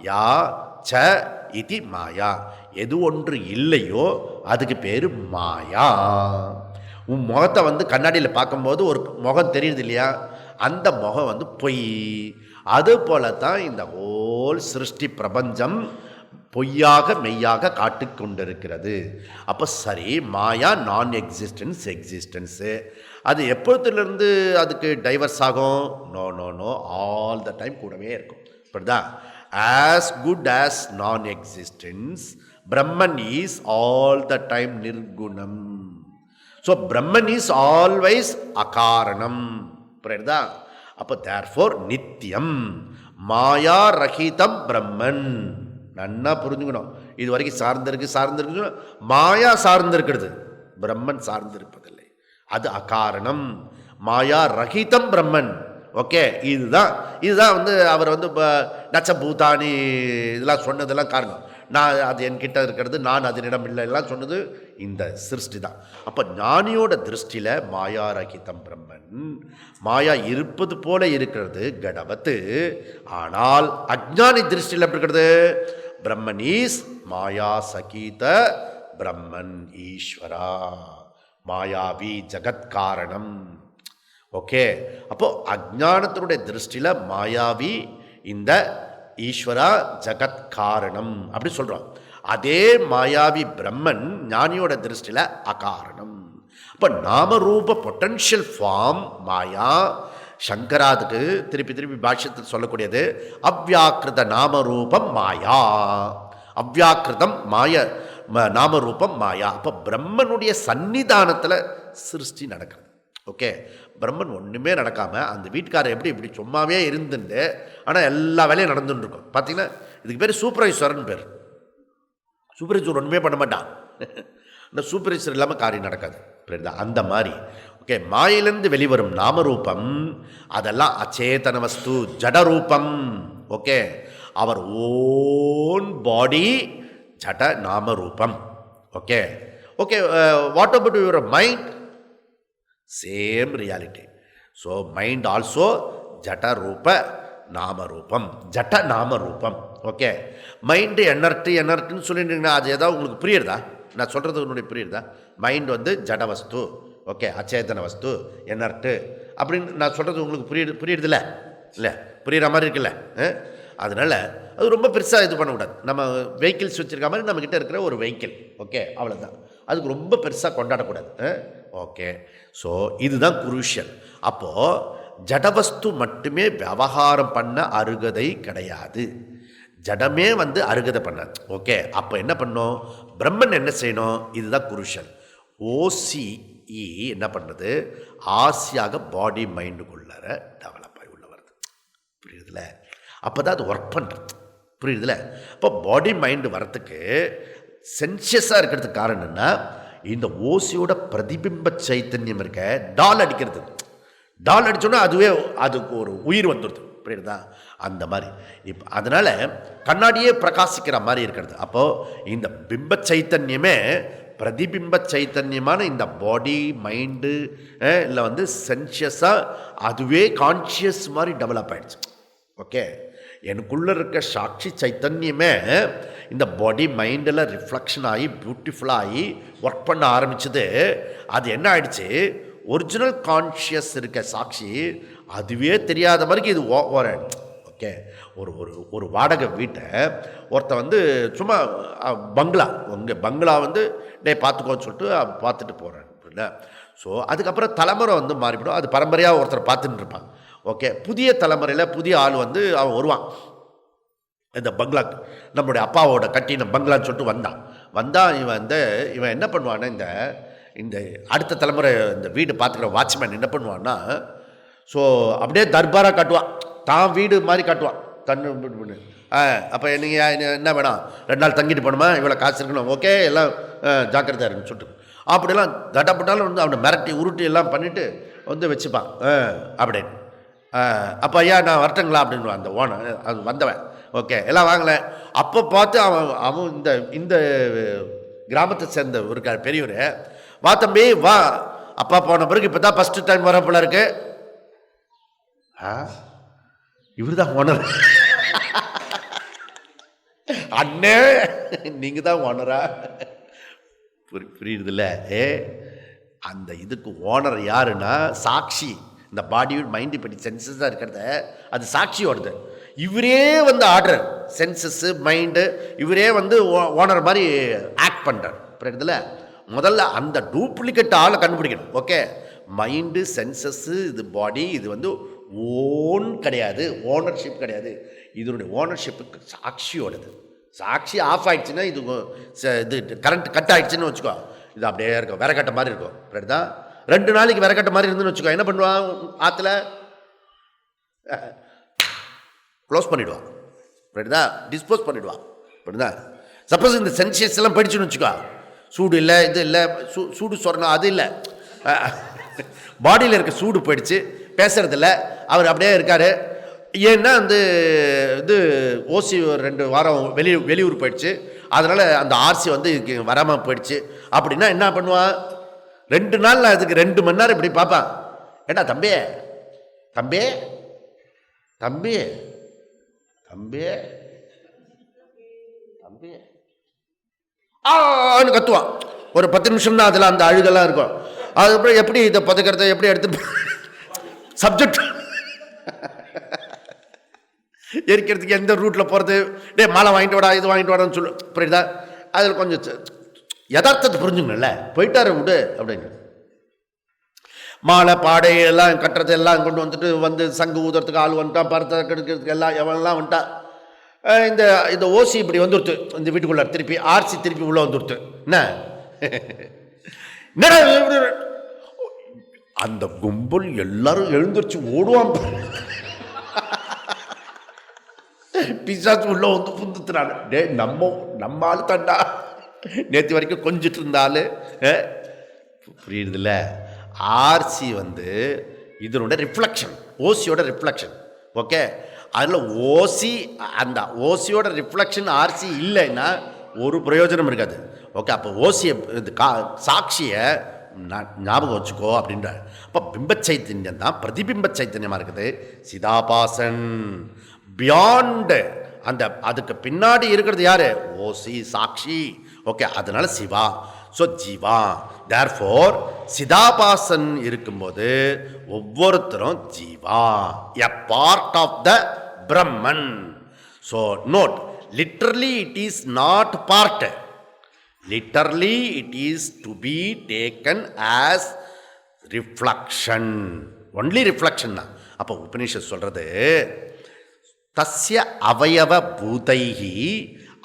[SPEAKER 1] யா ச இது மாயா. எது ஒன்று இல்லையோ அதுக்கு பேர் மாயா. உன் முகத்தை வந்து கண்ணாடியில் பார்க்கும்போது ஒரு முகம் தெரியுது இல்லையா, அந்த முகம் வந்து பொய். அது போல தான் இந்த ஹோல் சிருஷ்டி பிரபஞ்சம் பொய்யாக மெய்யாக காட்டிக்கொண்டிருக்கிறது. அப்போ சரி, மாயா நான் எக்ஸிஸ்டன்ஸ், எக்ஸிஸ்டன்ஸு அது எப்போதுலேருந்து அதுக்கு டைவர்ஸ் ஆகும்? No no no, all the time கூடவே இருக்கும். இப்படிதான் as good as non-existence. Brahman is all the time nirgunam. So Brahman is always akaranam. புரியுதா? அப்போ therefore நித்தியம் மாயா ரஹிதம் பிரம்மன். நன்னா புரிஞ்சுக்கணும். இது வரைக்கும் சார்ந்திருக்கு மாயா சார்ந்திருக்கிறது, பிரம்மன் சார்ந்திருப்பதில்லை. அது அகாரணம். மாயா ரஹிதம் பிரம்மன். ஓகே, இதுதான் வந்து அவர் வந்து நச்ச பூதானி இதெல்லாம் சொன்னதெல்லாம் காரணம். நான் அது என்கிட்ட இருக்கிறது, நான் அதனிடம் இல்லை எல்லாம் சொன்னது இந்த சிருஷ்டி தான். அப்போ ஞானியோட திருஷ்டியில் மாயா ரஹிதம் பிரம்மன், மாயா இருப்பது போல இருக்கிறது கடவத்து. ஆனால் அஜ்ஞானி திருஷ்டியில் எப்படி இருக்கிறது? பிரம்மன் இஸ் மாயா சகீத பிரம்மன் ஈஸ்வரா, மாயாவி ஜகத் காரணம். ஓகே, அப்போ அஜ்ஞானத்தினுடைய திருஷ்டியில் மாயாவி இந்த ஈஸ்வரா ஜகத் காரணம் அப்படி சொல்கிறோம். அதே மாயாவி பிரம்மன் ஞானியோட திருஷ்டியில் அகாரணம். அப்போ நாமரூப பொட்டன்ஷியல் ஃபார்ம் மாயா. சங்கராதுக்கு திருப்பி பாஷ்யத்தில் சொல்லக்கூடியது அவ்யாக்கிருத நாமரூபம் மாயா. அவ்யாக்கிருதம் மாய நாமரூபம் மாயா. அப்போ பிரம்மனுடைய சன்னிதானத்தில் சிருஷ்டி நடக்கிறது. ஓகே, பிரம்மன் ஒன்றுமே நடக்காமல் அந்த வீட்டுக்காரர் இப்படி சும்மாவே இருந்துட்டு ஆனால் எல்லா வேலையும் நடந்துட்டு இருக்கும். பார்த்தீங்கன்னா இதுக்கு பேர் சூப்பர்வைசர்னு பேர். சூப்பர்வைசர் ஒன்றுமே பண்ண மாட்டான். இந்த சூப்பர்வைசர் இல்லாமல் காரியம் நடக்காது. புரியுதா? அந்த மாதிரி ஓகே, மாயிலிருந்து வெளிவரும் நாமரூபம் அதெல்லாம் அச்சேதன வஸ்து, ஜடரூபம். ஓகே, அவர் ஓன் பாடி ஜட நாமரூபம். Okay okay, what about your mind? Same reality. So mind also ஜட ரூப நாமரூபம், ஜட நாமரூபம். ஓகே, மைண்டு எனர்ட்டுன்னு சொல்லிட்டீங்கன்னா அது ஏதாவது உங்களுக்கு புரியுறதா? நான் சொல்கிறது உன்னுடைய புரியுறதா? மைண்ட் வந்து ஜட வஸ்து, ஓகே, அச்சேதன வஸ்து, எனர்ட்டு அப்படின்னு நான் சொல்கிறது உங்களுக்கு புரியுறதில்ல? இல்லை, புரிகிற மாதிரி இருக்குல்ல? அதனால் அது ரொம்ப பெருசாக இது பண்ணக்கூடாது. நம்ம வெஹிக்கிள்ஸ் வச்சுருக்க மாதிரி நம்மக்கிட்ட இருக்கிற ஒரு வெஹிக்கிள், ஓகே, அவ்வளோதான். அதுக்கு ரொம்ப பெருசாக கொண்டாடக்கூடாது. ஓகே, ஸோ இதுதான் குரூஷியல். அப்போது ஜடவஸ்து மட்டுமே விவகாரம் பண்ண அருகதை கிடையாது, ஜடமே வந்து அருகதை பண்ணாது. ஓகே, அப்போ என்ன பண்ணோம்? பிரம்மன் என்ன செய்யணும்? இதுதான் குரூஷியல். ஓசிஇ என்ன பண்ணுறது? ஆசையாக பாடி மைண்டுக்குள்ளார டெவலப் ஆகி உள்ள வருது. புரியுதுல? அப்போ தான் அது ஒர்க் பண்ணுறது. புரியுதுல? அப்போ பாடி மைண்டு வரத்துக்கு சென்சியஸாக இருக்கிறதுக்கு காரணம் என்ன? இந்த ஓசியோட பிரதிபிம்ப சைத்தன்யம் இருக்க டால் அடிக்கிறது. டால் அடித்தோன்னா அதுவே அதுக்கு ஒரு உயிர் வந்துடுது. புரியுதா? அந்த மாதிரி இப்போ அதனால் கண்ணாடியே பிரகாசிக்கிற மாதிரி இருக்கிறது. அப்போது இந்த பிம்ப சைத்தன்யமே பிரதிபிம்ப சைத்தன்யமான இந்த பாடி மைண்டு இல்லை வந்து சென்சியஸாக அதுவே கான்ஷியஸ் மாதிரி டெவலப் ஆகிடுச்சு. ஓகே, எனக்குள்ளே இருக்க சாட்சி சைத்தன்யமே இந்த பாடி மைண்டில் ரிஃப்ளெக்ஷன் ஆகி பியூட்டிஃபுல்லாகி ஒர்க் பண்ண ஆரம்பிச்சது. அது என்ன ஆயிடுச்சு? ஒரிஜினல் கான்ஷியஸ் இருக்க சாட்சி அதுவே தெரியாத மாதிரிக்கு இது ஓராயிடுச்சு. ஓகே, ஒரு ஒரு ஒரு வாடகை வீட்டை ஒருத்தன் வந்து சும்மா பங்களா, உங்கள் பங்களா வந்து பார்த்துக்கோன்னு சொல்லிட்டு பார்த்துட்டு போகிறான். இல்லை, ஸோ அதுக்கப்புறம் தலைமுறை வந்து மாறிவிடும். அது பரம்பரையாக ஒருத்தர் பார்த்துட்டு இருப்பான். ஓகே, புதிய தலைமுறையில் புதிய ஆள் வந்து அவன் வருவான் இந்த பங்களாக்கு. நம்மளுடைய அப்பாவோட கட்டின பங்களான்னு சொல்லிட்டு வந்தான். இவன் என்ன பண்ணுவான்னா, இந்த அடுத்த தலைமுறை இந்த வீடு பார்த்துக்கிற வாட்ச்மேன் என்ன பண்ணுவான்னா, ஸோ அப்படியே தர்பாராக காட்டுவான், தான் வீடு மாதிரி காட்டுவான் தன்னு. அப்போ நீங்கள் என்ன வேணாம், 2 நாள் தங்கிட்டு போகணுமா, இவ்வளோ காசு இருக்கணும், ஓகே, எல்லாம் ஜாக்கிரதையாக இருக்குன்னு சொல்லிட்டு அப்படிலாம் தட்டப்பட்டாலும் வந்து அவனை மிரட்டி உருட்டி எல்லாம் பண்ணிவிட்டு வந்து வச்சுப்பான் அப்படின்னு. அப்போ ஐயா நான் வரட்டுங்களா அப்படின்னு அந்த ஓனர் அது வந்தவன். ஓகே, எல்லாம் வாங்கலை. அப்போ பார்த்து அவன் இந்த கிராமத்தை சேர்ந்த ஒரு பெரியவர், வா தம்பி வா, அப்பா போன பிறகு இப்போ தான் ஃபஸ்ட்டு டைம் வர போல இருக்கு. இவர் தான் ஓனர். அண்ணே நீங்கள் தான் ஓனரா? புரியுதுல்ல? அந்த இதுக்கு ஓனர் யாருன்னா சாட்சி. இந்த பாடியோட மைண்டு இப்படி சென்சஸாக இருக்கிறத அது சாட்சியோடது. இவரே வந்து ஆர்டர், சென்சஸ்ஸு மைண்டு இவரே வந்து ஓனர் மாதிரி ஆக்ட் பண்ணுறார். புரியுதுல்ல? முதல்ல அந்த டூப்ளிகேட் ஆளை கண்டுபிடிக்கணும். ஓகே, மைண்டு, சென்சஸ்ஸு, இது பாடி, இது வந்து ஓன் கிடையாது, ஓனர்ஷிப் கிடையாது. இதனுடைய ஓனர்ஷிப்புக்கு சாட்சியோடது. சாட்சி ஆஃப் ஆகிடுச்சுன்னா இது கரண்ட் கட் ஆகிடுச்சுன்னு வச்சுக்கோ, இது அப்படியே இருக்கும், விறகட்ட மாதிரி இருக்கும். ரைட் தான். 2 நாளைக்கு விறகட்ட மாதிரி இருந்துன்னு வச்சுக்கோ, என்ன பண்ணுவான்? ஆற்றுல க்ளோஸ் பண்ணிவிடுவான். ரைட் தான். டிஸ்போஸ் பண்ணிவிடுவான். ரைட் தான். சப்போஸ் இந்த சென்சியஸ் எல்லாம் போயிடுச்சுன்னு வச்சுக்கோ, சூடு இல்லை, இது இல்லை, சூடு சொரணம் அது இல்லை, பாடியில் இருக்க சூடு போயிடுச்சு, பேசுறதில்ல, அவர் அப்படியே இருக்கார். ஏன்னா இது ஓசி 2 வாரம் வெளியூர் போயிடுச்சு, அதனால் அந்த ஆர்சி வராமல் போயிடுச்சு. அப்படின்னா என்ன பண்ணுவான்? 2 நாள் அதுக்கு 2 மணி நேரம் இப்படி பார்ப்பான். ஏண்டா தம்பி தம்பி தம்பி தம்பி தம்பி ஆன்னு கத்துவான். ஒரு 10 நிமிஷம் தான் அதில் அந்த அழுகெல்லாம் இருக்கும். அதுக்கப்புறம் எப்படி இதை பதுக்கிறத எப்படி எடுத்து சப்ஜெக்ட் எரிக்கிறதுக்கு எந்த ரூட்டில் போகிறது, டே மாலை வாங்கிட்டு வாடா, இது வாங்கிட்டு வாடான்னு சொல்லு. புரியுதா? அதில் கொஞ்சம் யதார்த்தத்தை புரிஞ்சுக்கணும்ல. போயிட்டாரு விடு அப்படின்னு. மாலை பாடை எல்லாம் கட்டுறது எல்லாம் கொண்டு வந்துட்டு சங்கு ஊதுறதுக்கு ஆள் வந்துட்டான், பருத்த கெடுக்கிறதுக்கு எல்லாம் எவனெல்லாம் வந்துட்டான். இந்த ஓசி இப்படி வந்துடுத்து, இந்த வீட்டுக்குள்ளே திருப்பி ஆர்சி திருப்பி உள்ளே வந்துடுத்து. என்ன அந்த கும்பல் எல்லாரும் எழுந்திருச்சு ஓடுவான். பிசாசு உள்ள புந்துத்துறாங்க. டே நம்ம ஆளு தண்டா, நேற்று வரைக்கும் கொஞ்சிட்டு இருந்தாலு. புரியுதுல்ல? ஆர்சி இதனோட ரிஃப்ளெக்ஷன், ஓசியோட ரிஃப்ளெக்ஷன். ஓகே, அதில் அந்த ஓசியோட ரிஃப்ளெக்ஷன் ஆர்சி இல்லைன்னா ஒரு பிரயோஜனம் இருக்காது. ஓகே, அப்போ ஓசியை சாட்சியை ஞாபகம் வச்சுக்கோ அப்படின்ற. அப்போ பிம்ப சைத்தன்யம் தான் பிரதிபிம்ப சைத்தன்யமாக இருக்குது. சிதாபாசன் பியாண்ட் அதுக்கு பின்னாடி இருக்கிறது யாரு? ஓசி சாட்சி. ஓகே, அதனால சிவா. ஸோ ஜீவா. தேர்ஃபோர் சிதாபாசன் இருக்கும்போது ஒவ்வொருத்தரும் ஜீவா, a part of the Brahman. So note, literally it is not part. Literally it is to be taken as reflection, only reflection தான். அப்போ உபனிஷத் சொல்றது தஸ்ய அவயவ பூதைஹி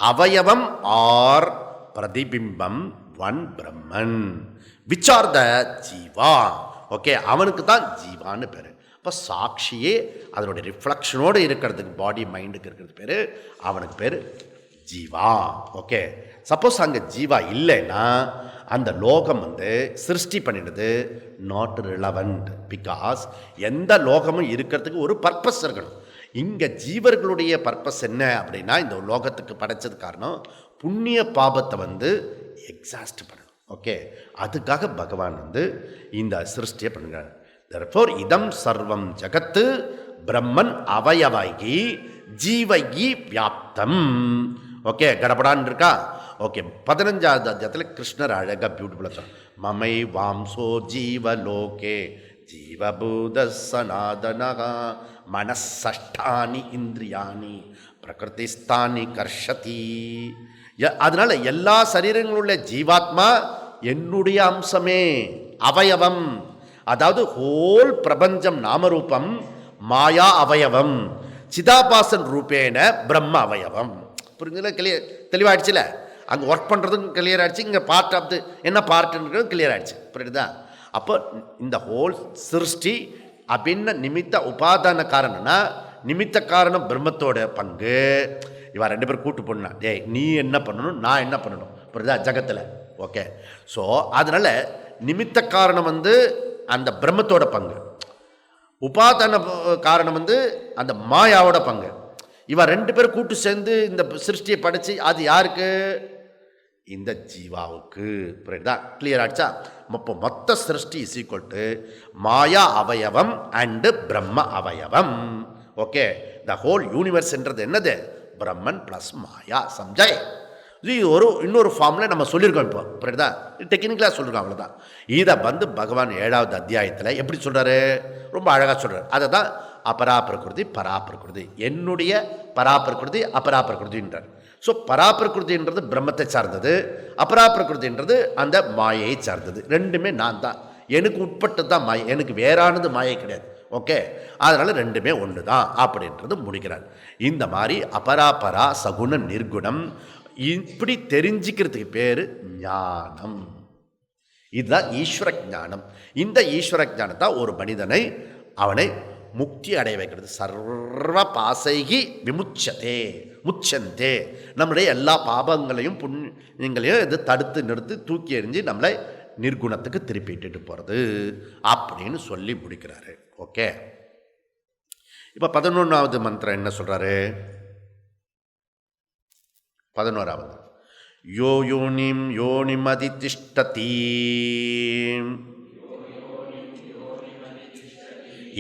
[SPEAKER 1] அவயவம் ஆர் பிரதிபிம்பம் ஒன் பிரம்மன் விச் ஆர் த ஜீவா. ஓகே, அவனுக்கு தான் ஜீவான்னு பேர். அப்போ சாட்சியே அதனுடைய ரிஃப்ளெக்ஷனோடு இருக்கிறதுக்கு, பாடி மைண்டுக்கு இருக்கிறது பேர், அவனுக்கு பேர் ஜீவா. ஓகே, சப்போஸ் அங்கே ஜீவா இல்லைன்னா அந்த லோகம் சிருஷ்டி பண்ணிடுது நாட் ரிலவெண்ட். பிகாஸ் எந்த லோகமும் இருக்கிறதுக்கு ஒரு பர்பஸ் இருக்கணும். இங்கே ஜீவர்களுடைய பர்பஸ் என்ன அப்படின்னா, இந்த லோகத்துக்கு படைச்சது காரணம் புண்ணிய பாபத்தை எக்ஸாஸ்ட் பண்ணணும். ஓகே, அதுக்காக பகவான் இந்த சிருஷ்டியை பண்ணுறார். தர்ஃபோர் இதம் சர்வம் ஜகத்து பிரம்மன் அவயவாகி ஜீவகி வியாப்தம். ஓகே, கடப்படான்னு இருக்கா. ஓகே, 15வது அத்தியாயத்தில் கிருஷ்ணர் அழகாக பியூட்டிஃபுல்லாக சொல்ல, மமை வாம்சோ ஜீவலோகே ஜீவபூத சனாதனகா மனசஷ்டானி இந்திரியாணி பிரகிருதிஸ்தானி கர்ஷதி. அதனால எல்லா சரீரங்களுள்ள ஜீவாத்மா என்னுடைய அம்சமே, அவயவம். அதாவது ஹோல் பிரபஞ்சம் நாமரூபம், மாயா அவயவம், சிதாபாசன் ரூபேன பிரம்ம அவயவம். புரிஞ்சுங்களா? தெளிவாகிடுச்சுல? அங்கே ஒர்க் பண்ணுறதும் கிளியர் ஆகிடுச்சு, இங்கே பார்ட் ஆஃப் என்ன பார்ட்டுன்றது கிளியர் ஆகிடுச்சு. புரியுதா? அப்போ இந்த ஹோல் சிருஷ்டி அப்படின்ன நிமித்த உபாதான காரணம்னா, நிமித்த காரணம் பிரம்மத்தோட பங்கு. இவன் 2 பேரும் கூட்டு பண்ணா, டேய் நீ என்ன பண்ணணும், நான் என்ன பண்ணணும், புரியுதா? ஜகத்தில். ஓகே, ஸோ அதனால் நிமித்த காரணம் அந்த பிரம்மத்தோட பங்கு, உபாதான காரணம் அந்த மாயாவோட பங்கு. இவன் 2 பேரும் கூட்டு சேர்ந்து இந்த சிருஷ்டியை படைச்சு, அது யாருக்கு? இந்த ஜீவாவுக்கு. புரியுதா? கிளியர் ஆச்சா? அப்போ மொத்த சிருஷ்டி இஸ் ஈக்குவல் டு மாயா அவயவம் அண்டு பிரம்ம அவயவம். ஓகே, த ஹோல் யூனிவர்ஸ்ன்றது என்னது? பிரம்மன் ப்ளஸ் மாயா. சம்ஜாய்? இது இன்னொரு ஃபார்மில் நம்ம சொல்லியிருக்கோம். இப்போ புரியுதா? டெக்னிக்கலாக சொல்லியிருக்கோம், அவ்வளோதான். இதை பகவான் 7வது அத்தியாயத்தில் எப்படி சொல்கிறாரு? ரொம்ப அழகாக சொல்கிறார். அதை தான் அபராபிரகிருதி பராபிரகிருதி, என்னுடைய பராபிரகிருதி அபராபிரகிருதின்றார். ஸோ பராபிரகிருதின்றது பிரம்மத்தை சார்ந்தது, அபராபிரகிருதின்றது அந்த மாயையை சார்ந்தது. ரெண்டுமே நான் தான், எனக்கு உட்பட்டு தான் மாயை, எனக்கு வேறானது மாயை கிடையாது. ஓகே, அதனால் ரெண்டுமே ஒன்று தான் அப்படின்றது முடிக்கிறார். இந்த மாதிரி அபராபரா சகுண நிர்குணம் இப்படி தெரிஞ்சுக்கிறதுக்கு பேர் ஞானம். இதுதான் ஈஸ்வர ஞானம். இந்த ஈஸ்வர ஞானத்தை ஒரு மனிதனை அவனை முக்தி அடைய வைக்கிறது. சர்வ பாசைகி விமுச்சதே முச்சந்தே, நம்முடைய எல்லா பாபங்களையும் புண்ணியங்களையும் இது தடுத்து நிறுத்தி தூக்கி எறிஞ்சு நம்மளை நிர்குணத்துக்கு திருப்பிட்டு போகிறது அப்படின்னு சொல்லி முடிக்கிறாரு. ஓகே, இப்போ 11வது மந்திரம் என்ன சொல்கிறாரு? 11வது யோ யோனிம் யோனிமதிதிஷ்டதி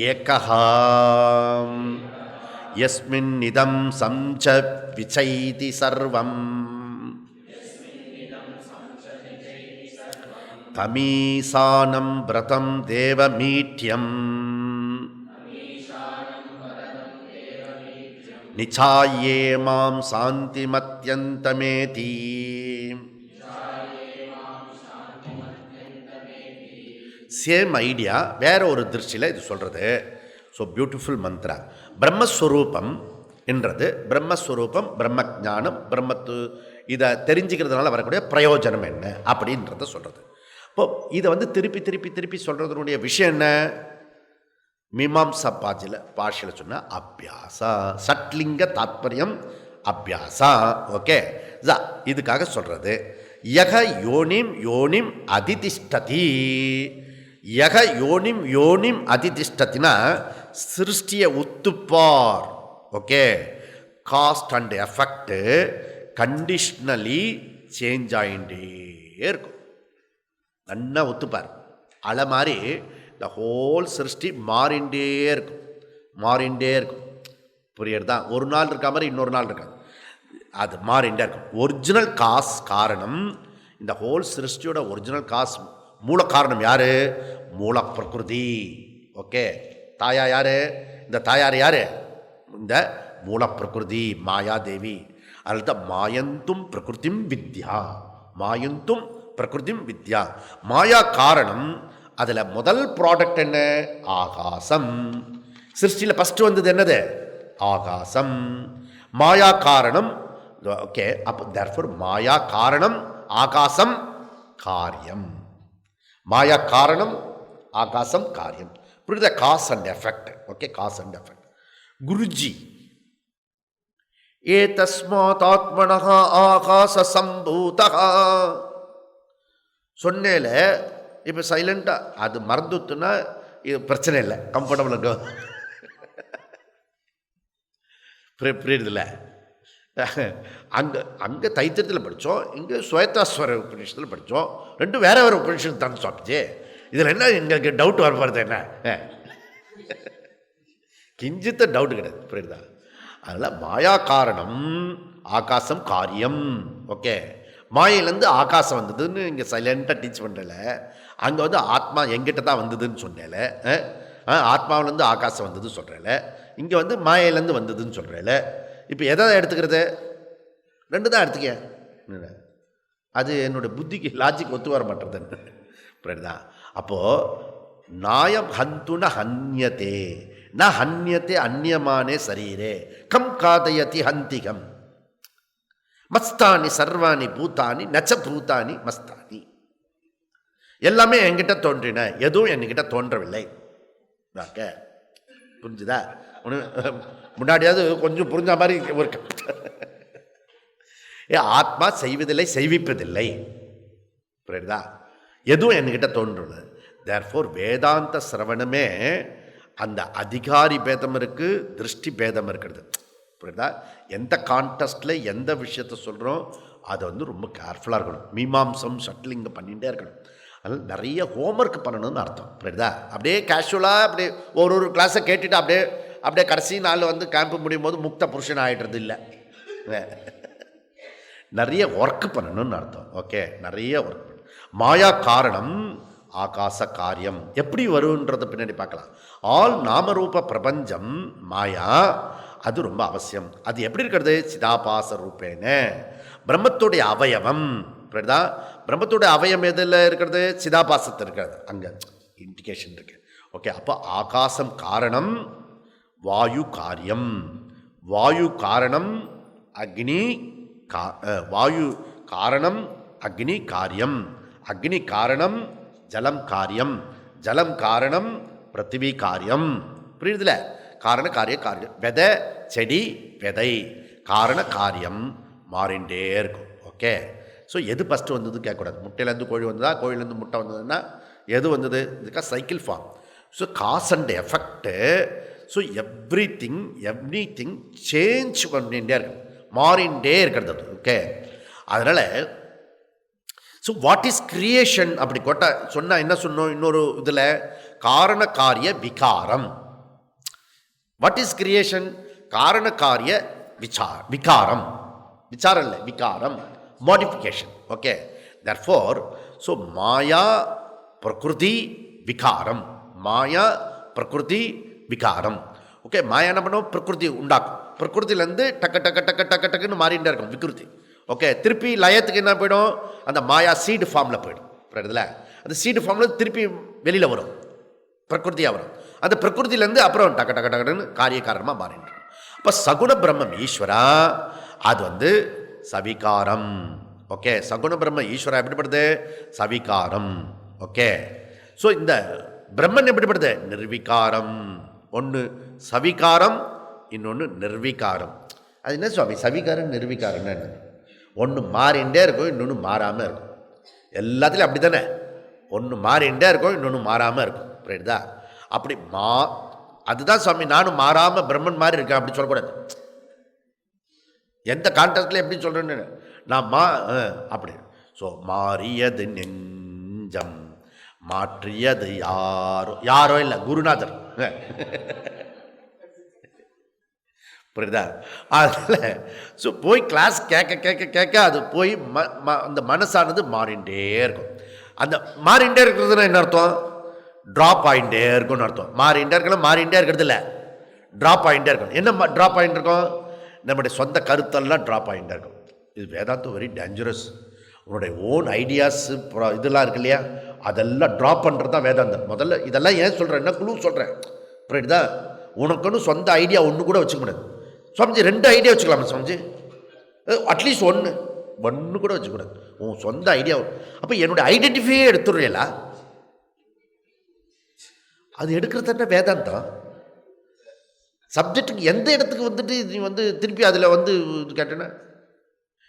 [SPEAKER 1] ஏகஹா யஸ்மின் இதம் சம்ச விசைதி சர்வம் தமீசானம் விரதம் தேவமீட்யம் நிச்சாயே மாம் சாந்திமத்யந்தமேதி. சேம் ஐடியா வேற ஒரு திருஷ்டியில் இது சொல்கிறது. ஸோ பியூட்டிஃபுல் மந்த்ரா. பிரம்மஸ்வரூபம் என்றது பிரம்மஸ்வரூபம், பிரம்ம ஞானம், பிரம்மத்து இதை தெரிஞ்சுக்கிறதுனால வரக்கூடிய பிரயோஜனம் என்ன அப்படின்றத சொல்கிறது. இப்போது இதை திருப்பி திருப்பி திருப்பி சொல்கிறதுனுடைய விஷயம் என்ன? மீமாம்சா பாஷையில் சொன்னால் அபியாசா, சட்லிங்க தாத்பரியம் அபியாசா. ஓகே, இதுக்காக சொல்கிறது. யக யோனிம் யோனிம் அதிதிஷ்டதி. யக யோனிம் யோனிம் அதிதிஷ்டத்தினா சிருஷ்டியை உத்துப்பார். Okay, cause and effect conditionally change ஆகிட்டே இருக்கும். நல்லா ஒத்துப்பார். அலை மாதிரி இந்த ஹோல் சிருஷ்டி மாறிண்டே இருக்கும், மாறிண்டே இருக்கும். புரியுறதா? ஒரு நாள் இருக்க மாதிரி இன்னொரு நாள் இருக்காது, அது மாறிண்டே இருக்கும். ஒரிஜினல் காஸ் காரணம், இந்த ஹோல் சிருஷ்டியோட ஒரிஜினல் காஸ் மூல காரணம் யார்? மூல பிரகிருதி. ஓகே, தாயா யார்? இந்த தாயார் யார்? இந்த மூல பிரகிருதி மாயாதேவி. அதில் தான் மாயந்தும் பிரகிருதிம் வித்யா, மாயந்தும் பிரகிருதிம் வித்யா. மாயா காரணம். அதில் முதல் ப்ராடக்ட் என்ன? ஆகாசம். சிருஷ்டியில் ஃபஸ்ட்டு வந்தது என்னது? ஆகாசம். மாயா காரணம். ஓகே, அப்போ தேர்ஃபோர் மாயா காரணம், ஆகாசம் காரியம். மாயா காரணம், ஆகாசம் காரியம். புரியுதா? Cause and effect. Okay, cause and effect. குருஜி ஏ தஸ்மாத் ஆத்மனஹ ஆகாச சம்பூதஹ சொன்னேல. இப்போ சைலண்டாக அது மறந்துட்டுன்னா இது பிரச்சனை இல்லை, கம்ஃபர்டபுள் இருக்கும். புரியுதுல்ல? அங்கே தைத்திரத்தில் படித்தோம், இங்கே ஸ்வேதாஸ்வர உபநிஷத்தில் படித்தோம். ரெண்டும் வேறு வேறு உபநிஷத்து தான் சாப்பிட்டுச்சு. இதில் என்ன எங்களுக்கு டவுட் வர போகிறது? என்ன கிஞ்சித்த டவுட்டு கிடையாது. புரியுதா? அதனால் மாயா காரணம், ஆகாசம் காரியம். ஓகே, மாயிலேருந்து ஆகாசம் வந்ததுன்னு இங்கே சைலண்ட்டாக டீச் பண்ணுறல. அங்கே ஆத்மா எங்கிட்ட தான் வந்ததுன்னு சொன்னேல. ஆத்மாவிலேருந்து ஆகாசம் வந்ததுன்னு சொல்கிறேல. இங்கே மாயிலேருந்து வந்ததுன்னு சொல்கிறேல. இப்போ எதை எடுத்துக்கிறது? ரெண்டு தான் எடுத்துக்க. அது என்னுடைய புத்திக்கு லாஜிக் ஒத்து வர மாட்டேறது. புரியுதா? அப்போது நாயம் ஹந்துன ஹன்யத்தே ந ஹன்யத்தே அந்நியமானே சரீரே கம் காதயதி ஹந்திகம் மஸ்தானி சர்வாணி பூத்தானி நச்ச பூத்தானி மஸ்தானி. எல்லாமே என்கிட்ட தோன்றின, எதுவும் என்கிட்ட தோன்றவில்லை. புரிஞ்சுதா? முன்னாடியாவது கொஞ்சம் புரிஞ்ச மாதிரி ஒரு ஆத்மா செய்வதில்லை, செய்விப்பதில்லை. புரியுதா? எதுவும் என்கிட்ட தோன்றுள்ளது. தேர்ஃபோர் வேதாந்த சிரவணமே அந்த அதிகாரி பேதம் இருக்குது, திருஷ்டி பேதம் இருக்கிறது. புரியுதா? எந்த கான்டெஸ்ட்டில் எந்த விஷயத்த சொல்கிறோம் அதை ரொம்ப கேர்ஃபுல்லாக இருக்கணும். மீமாம்சம் ஷட்லிங்க பண்ணிகிட்டே இருக்கணும். அதனால் நிறைய ஹோம்ஒர்க் பண்ணணும்னு அர்த்தம். புரியுதா? அப்படியே கேஷுவலாக அப்படியே ஒரு கிளாஸை கேட்டுட்டு அப்படியே கடைசி நாள் கேம்ப்பு முடியும் போது முக்த புருஷன் ஆகிடுறது இல்லை. நிறைய ஒர்க் பண்ணணும்னு அர்த்தம். ஓகே, நிறைய ஒர்க் பண்ணணும். மாயா காரணம், ஆகாச காரியம். எப்படி வருன்றத பின்னாடி பார்க்கலாம். ஆல் நாமரூப பிரபஞ்சம் மாயா, அது ரொம்ப அவசியம். அது எப்படி இருக்கிறது? சிதாபாச ரூபேன பிரம்மத்துடைய அவயவம். புரியுதா? பிரம்மத்துடைய அவயம் எதில் இருக்கிறது? சிதாபாசத்தில் இருக்கிறது. அங்கே இண்டிகேஷன் இருக்கு. ஓகே, அப்போ ஆகாசம் காரணம், வாயு காரியம், வாயு காரணம் அக்னி, வாயு காரணம் அக்னி காரியம், அக்னி காரணம் ஜலம் காரியம், ஜலம் காரணம் பிருத்திவி காரியம். புரியுதுல? காரண காரிய காரியம். விதை செடி விதை காரண காரியம் மாறிண்டே இருக்கும். ஓகே, ஸோ எது ஃபஸ்ட்டு வந்தது கேட்கக்கூடாது. முட்டையிலேருந்து கோழி வந்ததா, கோழிலேருந்து முட்டை வந்ததுன்னா எது வந்தது? இதுக்காக cycle form. So cause and effect. So everything change பண்ணிகிட்டே இருக்கு, மாறிண்டே இருக்கிறது. ஓகே, அதனால் ஸோ வாட் இஸ் கிரியேஷன் அப்படி சொன்னால் என்ன சொன்னோம்? இன்னொரு இதில் காரண காரிய விகாரம். What is creation? காரண காரிய விகாரம், விசாரம் இல்லை, விகாரம், மாடிஃபிகேஷன். ஓகே, தேர்ஃபோர் ஸோ மாயா பிரகிருதி விகாரம், மாயா பிரகிருதி விகாரம். ஓகே, மாயா என்ன பண்ணும்? பிரகிருதி உண்டாக்கும். பிரகிருதியிலேருந்து டக்கு டக்கு டக்கு டக்கு டக்குன்னு மாறிகிட்டே இருக்கும் விகிருதி. ஓகே, திருப்பி லயத்துக்கு என்ன போயிடும்? அந்த மாயா சீடு ஃபார்மில் போயிடும். புரியுதுல? அந்த சீடு ஃபார்மில் திருப்பி வெளியில் வரும், பிரகிருதியாக வரும். அந்த பிரகிருதியிலேருந்து அப்புறம் டக்கு டக்கு டக்குன்னு காரிய காரணமாக மாறிடும். அப்போ சகுண பிரம்மம் ஈஸ்வரா அது சவிகாரம். ஓகே, சகுண பிரம்ம ஈஸ்வரா எப்படிப்படுது? சவிகாரம். ஓகே, ஸோ இந்த பிரம்மன் எப்படிப்படுது? நிர்விகாரம். ஒன்று சவிகாரம், இன்னொன்று நிர்விகாரம். அது என்ன சுவாமி சவிகாரம் நிர்விகாரம்னு? என்ன? ஒன்று மாறிண்டே இருக்கும், இன்னொன்று மாறாமல் இருக்கும். எல்லாத்துலேயும் அப்படி தானே, ஒன்று மாறிண்டே இருக்கும், இன்னொன்று மாறாமல் இருக்கும். புரியுதா? அப்படி அதுதான் சுவாமி நானும் மாறாமல் பிரம்மன் மாதிரி இருக்கேன் அப்படி சொல்லக்கூடாது. எந்த கான்டெக்ட்ல எப்படி சொல்கிறேன்னு நான் அப்படி. ஸோ மாறியது நெஞ்சம், மாற்றியது யாரோ இல்லை, குருநாதர். புரியுதா? அதில் ஸோ போய் கிளாஸ் கேட்க கேட்க கேட்க அது போய் அந்த மனசானது மாறிண்டே இருக்கும். அந்த மாறிண்டே இருக்கிறதுனா என்ன அர்த்தம்? ட்ராப் ஆகிட்டே இருக்கும்னு அர்த்தம். மாறிண்டே இருக்கலாம், மாறிண்டே இருக்கிறது இல்லை, ட்ராப் ஆகிட்டே இருக்கும். என்ன ட்ராப் ஆகிட்டு இருக்கும்? நம்முடைய சொந்த கருத்தெல்லாம் ட்ராப் ஆகிட்டே இருக்கும். இது வேதாந்தம் வெரி டேஞ்சரஸ். உன்னுடைய ஓன் ஐடியாஸ் இதெல்லாம் இருக்கு இல்லையா, அதெல்லாம் ட்ராப் பண்ணுறது தான் வேதாந்தம். முதல்ல இதெல்லாம் ஏன் சொல்கிறேன், என்ன குழு சொல்கிறேன். புரியுதா? உனக்குன்னு சொந்த ஐடியா ஒன்று கூட வச்சுக்க முடியாது சுவாமிஜி. 2 ஐடியா வச்சுக்கலாமா சுவாமிஜி? அட்லீஸ்ட் ஒன்று கூட வச்சுக்கூடாது, உன் சொந்த ஐடியா. அப்போ என்னுடைய ஐடென்டிஃபையே எடுத்துடுறீங்களா? அது எடுக்கிறதுனா வேதாந்தம். சப்ஜெக்டுக்கு எந்த இடத்துக்கு நீ திருப்பி அதில் கேட்டேன்னா,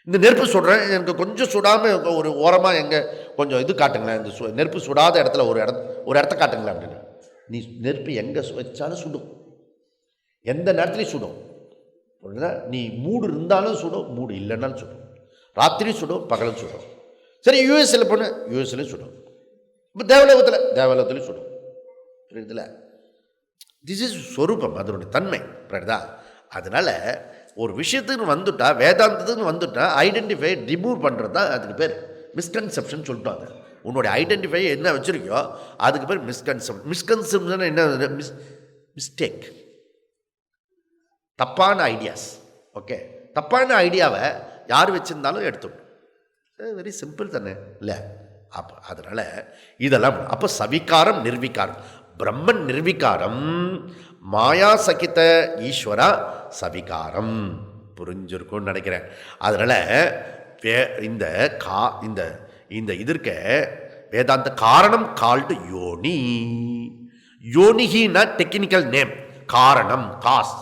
[SPEAKER 1] இந்த நெருப்பு சுடுறேன், எனக்கு கொஞ்சம் சுடாமல் ஒரு ஓரமாக எங்கே கொஞ்சம் இது காட்டுங்களேன், இந்த நெருப்பு சுடாத இடத்துல ஒரு இடத்த காட்டுங்களேன் அப்படின்னு. நீ நெருப்பு எங்கே வச்சாலும் சுடும், எந்த நேரத்துலையும் சுடும். நீ மூடு இருந்தாலும் சுடும், மூடு இல்லைன்னாலும் சுடும், ராத்திரி சுடும், பகலும் சுடும். சரி, யூஎஸ்எல் போன யூஎஸ்எல்லையும் சுடும், இப்போ தேவலோகத்துலையும் சுடும். புரியுதுல? திஸ் இஸ் ஸ்வரூபம், அதனுடைய தன்மை. புரியுதா? அதனால் ஒரு விஷயத்துக்கு வந்துட்டா, வேதாந்தத்துக்கு வந்துட்டா ஐடென்டிஃபை ரிமூவ் பண்ணுறது தான் அதுக்கு பேர் மிஸ்கன்செப்ஷன் சொல்லிட்டாங்க. உன்னுடைய ஐடென்டிஃபை என்ன வச்சுருக்கியோ அதுக்கு பேர் மிஸ்கன்செப்ஷன் என்ன? மிஸ்டேக், தப்பான ஐடியாஸ். ஓகே, தப்பான ஐடியாவை யார் வச்சுருந்தாலும் எடுத்துடும். வெரி சிம்பிள் தானே இல்லை? அப்போ அதனால் இதெல்லாம் அப்போ சவிகாரம் நிர்விகாரம். பிரம்மன் நிர்விகாரம், மாயா சகித ஈஸ்வரா சவிகாரம். புரிஞ்சிருக்கும்னு நினைக்கிறேன். அதனால் இந்த இந்த இதற்க வேதாந்த காரணம் கால்டு யோனி. யோனிகின்னா டெக்னிக்கல் நேம், காரணம் காஸ்.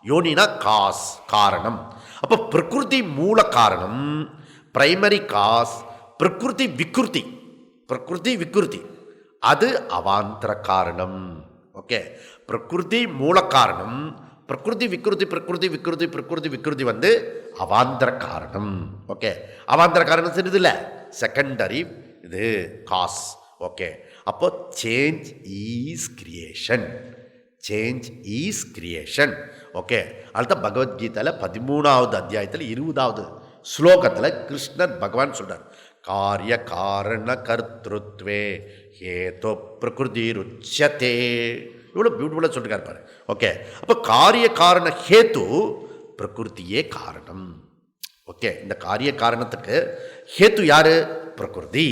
[SPEAKER 1] யோனினா காஸ், காரணம். அப்போ பிரகிருதி மூல காரணம், பிரைமரி காஸ். பிரகிருதி விக்ருதி அது அவாந்தர காரணம். ஓகே, பிரகிருதி மூல காரணம், பிரகிருதி விக்ருதி அவாந்தர காரணம். ஓகே, அவாந்தர காரணம் தெரியுது இல்லை, செகண்டரி இது காஸ். ஓகே, அப்போ சேஞ்ச் ஈஸ் கிரியேஷன். ஓகே, அதுதான் பகவத்கீதையில் 13வது அத்தியாயத்தில் 20வது ஸ்லோகத்தில் கிருஷ்ணர் பகவான் சொல்றார், காரிய காரண கர்த்திருத்வே ஹேது பிரகிருதி ருச்யதே. இவ்வளோ பியூட்டிஃபுல்லாக சொல்லிருக்காரு பாரு. ஓகே, அப்போ காரிய காரண ஹேத்து பிரகிருதியே காரணம். ஓகே, இந்த காரிய காரணத்துக்கு ஹேத்து யாரு? பிரகிருதி,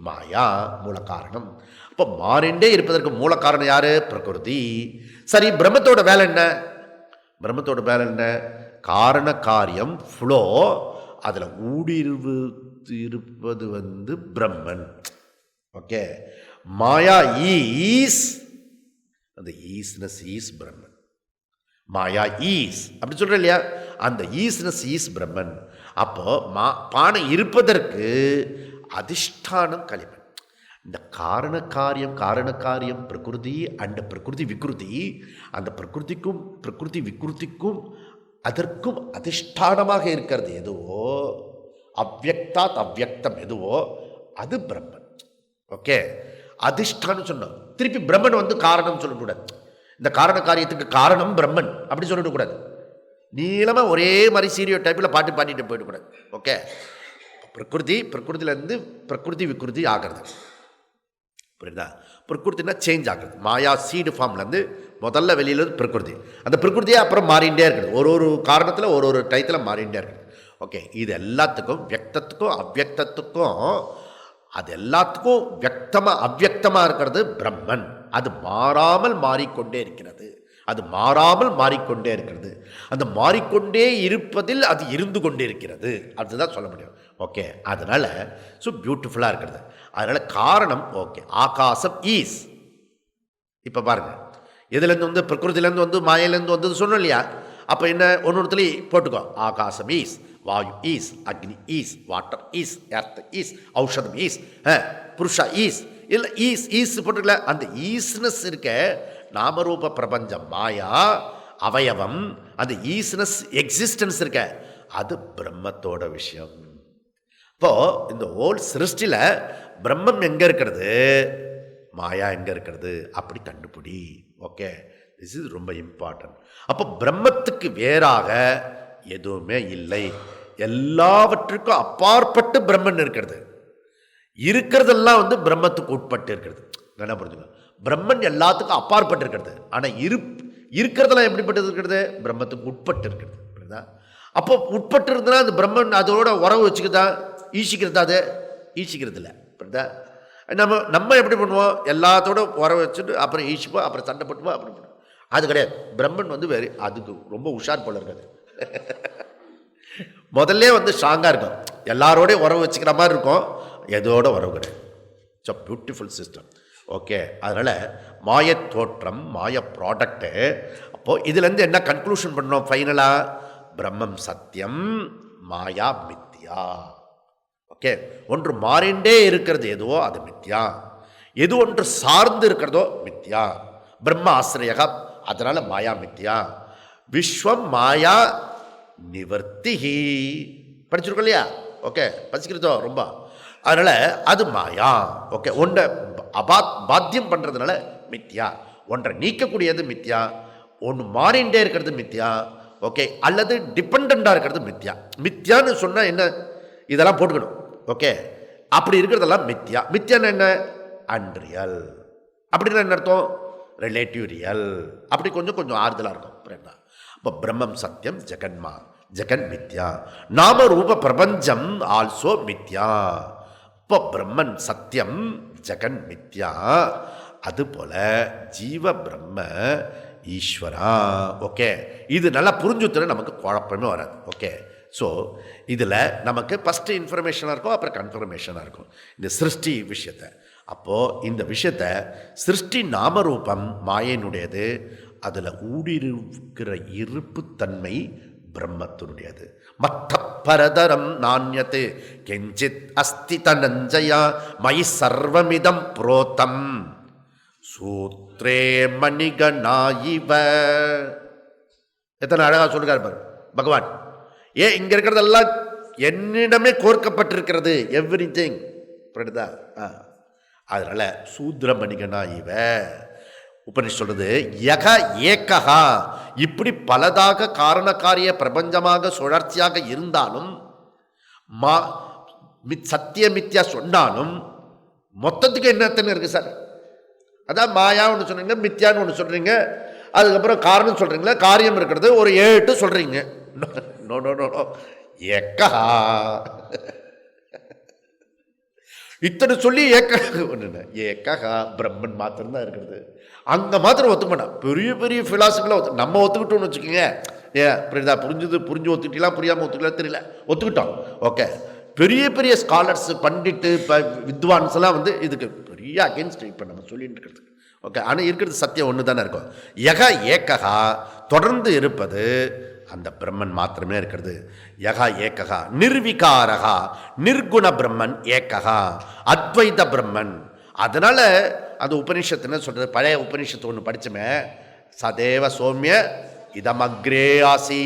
[SPEAKER 1] மாயா மூல காரணம். அப்போ இப்போ மாறிண்டே இருப்பதற்கு மூல காரணம் யாரு? பிரகிருதி. சரி, பிரம்மத்தோட வேலை என்ன? பிரம்மத்தோட வேலை என்ன? காரண காரியம் ஃப்ளோ, அதில் ஊடுருவது பிரம்மன். ஓகே, மாயா ஈஸ், அந்த isness is Brahman. Maya is அப்படி சொல்ற இல்லையா, அந்த ஈஸ்னஸ் ஈஸ் பிரம்மன். அப்போ பானை இருப்பதற்கு அதிஷ்டானம் களிமண். இந்த காரண காரியம் பிரகிருதி அண்ட் பிரகிருதி விக்ருதி, அந்த பிரகிருதிக்கும் பிரகிருதி விக்ருதிக்கும் அதற்கும் அதிஷ்டானமாக இருக்கிறது எதுவோ, அவ்யக்தாத் அவ்யக்தம் எதுவோ அது பிரம்மன். ஓகே, அதிஷ்டானம் சொன்னோம். திருப்பி பிரம்மன் காரணம் சொல்லக்கூடாது. இந்த காரண காரியத்துக்கு காரணம் பிரம்மன் அப்படி சொல்லிடக்கூடாது. நீளமாக ஒரே மாதிரி சீரியோ டைப்பில் பாட்டு பாடிட்டு போயிடக்கூடாது. ஓகே, பிரகிருதியிலேருந்து பிரகிருதி விக்ருதி ஆகிறது. புரியுதா? பிரகிருத்தினா சேஞ்ச் ஆகுது. மாயா சீடு ஃபார்ம்லேருந்து முதல்ல வெளியில் பிரகிருதி, அந்த பிரகிருதியே அப்புறம் மாறிண்டே இருக்குது. ஒரு காரணத்தில் ஒரு டயத்தில் மாறிண்டே இருக்குது. ஓகே, இது எல்லாத்துக்கும் வியக்தத்துக்கும் அவ்யக்தத்துக்கும், அது எல்லாத்துக்கும் வியக்தமாக அவ்யக்தமாக இருக்கிறது பிரம்மன். அது மாறாமல் மாறிக்கொண்டே இருக்கிறது. அந்த மாறிக்கொண்டே இருப்பதில் அது இருந்து கொண்டே இருக்கிறது. அதுதான் சொல்ல முடியும். ஓகே, அதனால் பியூட்டிஃபுல்லாக இருக்கிறது. அதனால் காரணம் ஓகே, ஆகாசம் ஈஸ். இப்போ பாருங்கள், எதுலேருந்து பிரகிருதிலேருந்து மாயிலேருந்து சொன்னோம் இல்லையா? அப்போ என்ன, ஒன்றுத்துல போட்டுக்கோ. ஆகாசம் ஈஸ், வாயு ஈஸ், அக்னி is, water is, earth is, ஔஷதம் ஈஸ், புருஷா ஈஸ், இல்லை ஈஸ் போட்டுக்கல. அந்த ஈஸ்னஸ் இருக்க நாமரூப பிரபஞ்சம் மாயா அவயவம், அந்த ஈஸ்னஸ் எக்ஸிஸ்டன்ஸ் இருக்க அது பிரம்மத்தோட விஷயம். இப்போது இந்த ஹோல் சிருஷ்டியில் பிரம்மம் எங்கே இருக்கிறது, மாயா எங்கே இருக்கிறது, அப்படி கண்டுபிடி. ஓகே, திஸ் இஸ் ரொம்ப இம்பார்ட்டன்ட். அப்போ பிரம்மத்துக்கு வேறாக எதுவுமே இல்லை. எல்லாவற்றுக்கும் அப்பாற்பட்டு பிரம்மன் இருக்கிறது. இருக்கிறதெல்லாம் பிரம்மத்துக்கு உட்பட்டு இருக்கிறது. என்ன புரிஞ்சுங்க, பிரம்மன் எல்லாத்துக்கும் அப்பாற்பட்டு இருக்கிறது. ஆனால் இருக்கிறதெல்லாம் எப்படிப்பட்டு இருக்கிறது, பிரம்மத்துக்கு உட்பட்டு இருக்கிறது. புரியுதா? அப்போ உட்பட்டு இருந்ததுன்னா அந்த பிரம்மன் அதோட உறவு வச்சுக்குதா, ஈசிக்கிறதா? அது ஈசிக்கிறது இல்லை. புரியுதா? நம்ம எப்படி பண்ணுவோம், எல்லாத்தோட உறவு வச்சுட்டு அப்புறம் ஈசிப்போம், அப்புறம் சண்டை போட்டுப்போம், அப்படி பண்ணுவோம். அது கிடையாது. பிரம்மன் வேறு, அதுக்கு ரொம்ப உஷார் போல இருக்காது. முதல்ல ஸ்ட்ராங்காக இருக்கும், எல்லாரோடையும் உறவு வச்சுக்கிற மாதிரி இருக்கும், எதோட உறவு கிடையாது. It's a beautiful system. Okay, அதனால் மாய தோற்றம், மாய ப்ராடக்டு. அப்போது இதுலேருந்து என்ன கன்க்ளூஷன் பண்ணோம் ஃபைனலாக? பிரம்மம் சத்தியம், மாயா மித்யா. ஓகே, ஒன்று மாறிண்டே இருக்கிறது எதுவோ அது மித்யா, எது ஒன்று சார்ந்து இருக்கிறதோ மித்யா. பிரம்ம ஆசிரியக, அதனால் மாயா மித்யா. விஸ்வம் மாயா நிவர்த்திஹி, படிச்சிருக்கோம் இல்லையா? ஓகே, படிச்சுக்கிறதோ ரொம்ப. அதனால் அது மாயா. ஓகே, ஒன்றை பாத்தியம் பண்ணுறதுனால மித்யா, ஒன்றை நீக்கக்கூடியது மித்யா, ஒன்று மாறிண்டே இருக்கிறது மித்யா. ஓகே, அல்லது டிபெண்டாக இருக்கிறது மித்யா. மித்யான்னு சொன்னால் என்ன, இதெல்லாம் போட்டுக்கணும். ஓகே, அப்படி இருக்கிறதெல்லாம் மித்யா. மித்யான்னு என்ன, அன்ரியல். அப்படின்னா என்ன அர்த்தம், ரிலேட்டிவ் ரியல். அப்படி கொஞ்சம் ஆறுதலாக இருக்கும். புரியுதா? இப்போ பிரம்மம் சத்தியம், ஜெகன் மித்யா, நாம ரூப பிரபஞ்சம் ஆல்சோ மித்யா. இப்போ பிரம்மன் சத்தியம், ஜெகன் மித்யா. அதுபோல ஜீவ பிரம்ம ஈஸ்வரா. ஓகே, இது நல்லா புரிஞ்சுத்துனா நமக்கு குழப்பமே வராது. ஓகே, ஸோ இதில் நமக்கு ஃபஸ்ட்டு இன்ஃபர்மேஷனாக இருக்கும், அப்புறம் கன்ஃபர்மேஷனாக இருக்கும் இந்த சிருஷ்டி விஷயத்தை. அப்போது இந்த விஷயத்தை சிருஷ்டி நாமரூபம் மாயனுடையது, அதில் ஊடிருக்கிற இருப்புத்தன்மை பிரம்மத்தினுடையது. மத்த பரதரம் நாண்யத்து கெஞ்சித் அஸ்தி தனஞ்சயா மயி சர்வமிதம் புரோத்தம் சூத்ரே மணிகணாயிவ. எத்தனை அழகா சொல்லுறாரு பாரு பகவான். ஏன் இங்க இருக்கிறதெல்லாம் என்னிடமே கோர்க்கப்பட்டிருக்கிறது, எவ்ரிதிங். புரியுதா? அதனால சூத்ர மணிகணாயிவ உபனிஷ் சொல்றது யக ஏகஹா. இப்படி பலதாக காரணக்காரிய பிரபஞ்சமாக சுழற்சியாக இருந்தாலும், சத்திய மித்யா சொன்னாலும் மொத்தத்துக்கு என்னத்தன்னு இருக்கு சார்? அதான் மாயா ஒன்று சொல்றீங்க, மித்யான்னு ஒன்று சொல்றீங்க, அதுக்கப்புறம் காரணம் சொல்றீங்களா, காரியம் இருக்கிறது ஒரு 7 சொல்றீங்க. நோ நோ நோ நோ, ஏகஹா. இத்தனை சொல்லி ஒன்று ஏக்கா பிரம்மன் மாத்திரம்தான் இருக்கிறது. அங்கே மாத்திரம் ஒத்துக்க மாட்டான். பெரிய பெரிய ஃபிலாசபிளாக நம்ம ஒத்துக்கிட்டோம்னு வச்சுக்கோங்க. புரியுதா? புரிஞ்சு ஒத்துக்கிட்டீங்களா, புரியாமல் ஒத்துக்கலாம் தெரியல, ஒத்துக்கிட்டோம். ஓகே, பெரிய பெரிய ஸ்காலர்ஸ், பண்டிட்டு, வித்வான்ஸ் எல்லாம் இதுக்கு பெரிய அகேன்ஸ்ட் இப்போ நம்ம சொல்லிட்டு இருக்கிறது. ஓகே, ஆனால் இருக்கிறது சத்தியம் ஒன்று தானே இருக்கும். யக ஏக்ககா தொடர்ந்து இருப்பது அந்த பிரம்மன் மாத்திரமே இருக்கிறது. யகா ஏக்ககா நிர்விகாரகா நிர்குண பிரம்மன் ஏக்ககா அத்வைத பிரம்மன். அதனால அது உபனிஷத்து என்ன சொல்றது? பழைய உபனிஷத்து ஒன்று படிச்சுமே, சதேவ சோமிய இதமக்ரே ஆசி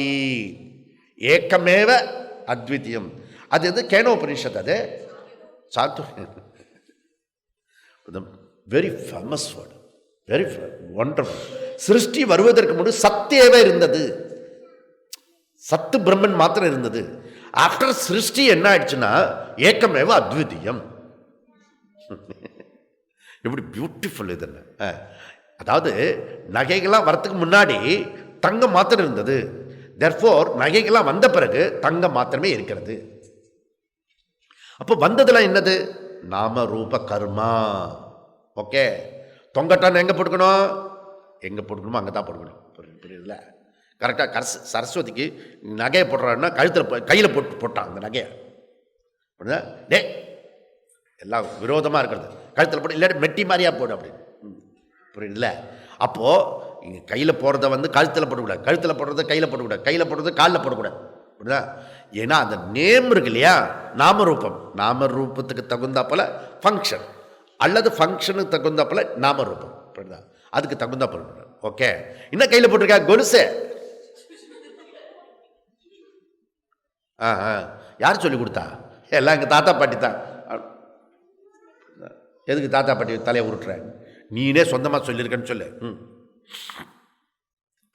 [SPEAKER 1] ஏக்கமேவ அத்விதீயம். அது எது? கேனோ உபனிஷத்து. அது சாத்துர்யம். Very famous word, very wonderful. சிருஷ்டி வருவதற்கு முன்பு சத்தேவ இருந்தது, சத்து பிரம்மன் மாத்திரம் இருந்தது. ஆஃப்டர் சிருஷ்டி என்ன ஆயிடுச்சுன்னா ஏக்கமேவ அத்விதீயம். எப்படி பியூட்டிஃபுல் இது! அதாவது நகைகள்லாம் வரத்துக்கு முன்னாடி தங்கம் மாத்திரம் இருந்தது. தேர்ஃபோர் நகைகள்லாம் வந்த பிறகு தங்கம் மாத்திரமே இருக்கிறது. அப்போ வந்ததெல்லாம் என்னது? நாம ரூப கர்மா. ஓகே, தொங்கட்டான்னு எங்கே போட்டுக்கணும்? எங்கே போட்டுக்கணுமோ அங்கே தான் போட்டுக்கணும். புரியுதுல? கரெக்டாக சரஸ்வதிக்கு நகையை போடுறான்னா கழுத்தில் கையில் போட்டான் அந்த நகையை. புரியுதா? டே எல்லாம் விரோதமாக இருக்கிறது. கழுத்தில் போட்டு இல்லாட்டி மெட்டி மாதிரியா போடு அப்படின்னு. புரியுதுல? அப்போது இங்கே கையில் போடுறத கழுத்தில் போடக்கூடாது, கழுத்தில் போடுறத கையில் போடக்கூடாது, கையில் போடுறது காலில் போடக்கூடாது. புரியுதா? ஏன்னா அந்த நேம் இருக்கு இல்லையா, நாமரூபம். நாமரூபத்துக்கு தகுந்தாப்போல ஃபங்க்ஷன், அல்லது ஃபங்க்ஷனுக்கு தகுந்தாப்போல நாமரூபம். புரியுதா? அதுக்கு தகுந்தாப்போல. ஓகே, இன்னும் கையில் போட்டிருக்கா கொலுசு. யார் சொல்லி கொடுத்தா? எல்லாம் எங்கள் தாத்தா பாட்டி தான். எதுக்கு தாத்தா பாட்டி தலையை உருட்டுற? நீனே சொந்தமாக சொல்லியிருக்கேன்னு சொல்லு.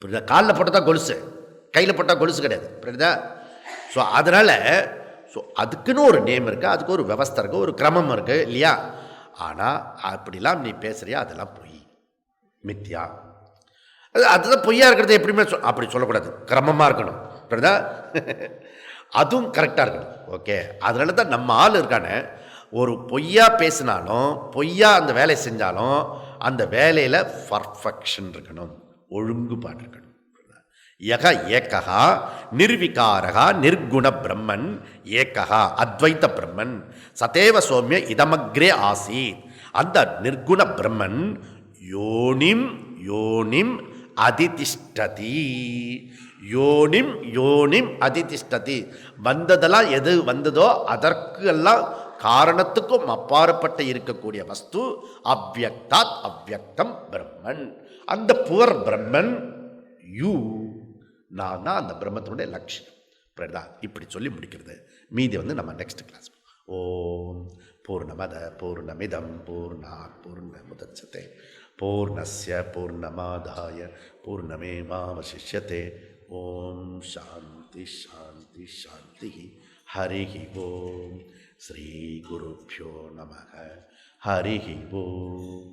[SPEAKER 1] புரியுதா? காலில் போட்டால் தான் கொலுசு, கையில் போட்டால் கொலுசு கிடையாது. புரியுதா? ஸோ அதனால் அதுக்குன்னு ஒரு நேம் இருக்குது, அதுக்கு ஒரு விவஸ்தை இருக்குது, ஒரு கிரமம் இருக்குது இல்லையா? ஆனால் அப்படிலாம் நீ பேசுகிறியா, அதெல்லாம் பொய், மித்யா. அதுதான் பொய்யா இருக்கிறது. எப்படியுமே அப்படி சொல்லக்கூடாது, கிரமமாக இருக்கணும். புரியுதா? அதுவும் கரெக்டாக இருக்கணும். ஓகே, அதனால தான் நம்ம ஆள் இருக்கானே, ஒரு பொய்யா பேசினாலும் பொய்யா அந்த வேலை செஞ்சாலும் அந்த வேலையில் பர்ஃபெக்ஷன் இருக்கணும், ஒழுங்குபாடு இருக்கணும். யக ஏக்ககா நிர்விகாரகா நிர்குண பிரம்மன் ஏக்ககா அத்வைத பிரம்மன் சதேவ சோமிய இதமக்ரே ஆசீத். அந்த நிர்குண பிரம்மன் யோனிம் யோனிம் அதிதிஷ்டதி. யோனிம் யோனிம் அதிதிஷ்டதி. வந்ததெல்லாம் எது வந்ததோ அதற்கு எல்லாம் காரணத்துக்கும் அப்பாற்பட்ட இருக்கக்கூடிய வஸ்து அவ்யக்தாத் அவ்யக்தம் பிரம்மன். அந்த புவர் பிரம்மன் யூ, நான் தான் அந்த பிரம்மத்தினுடைய லட்சியம். புரியுதா? இப்படி சொல்லி முடிக்கிறது. மீதி நம்ம நெக்ஸ்ட் கிளாஸ். ஓம் பூர்ணமத பூர்ணமிதம் பூர்ணாத் பூர்ணமுதச்யதே பூர்ணஸ்ய பூர்ணமாதாய பூர்ணமேவாவசிஷ்யதே. ஓம் சாந்தி சாந்தி சாந்தி. ஹரி ஓம். ஸ்ரீ குருப்யோ நமः. ஹரி ஓம்.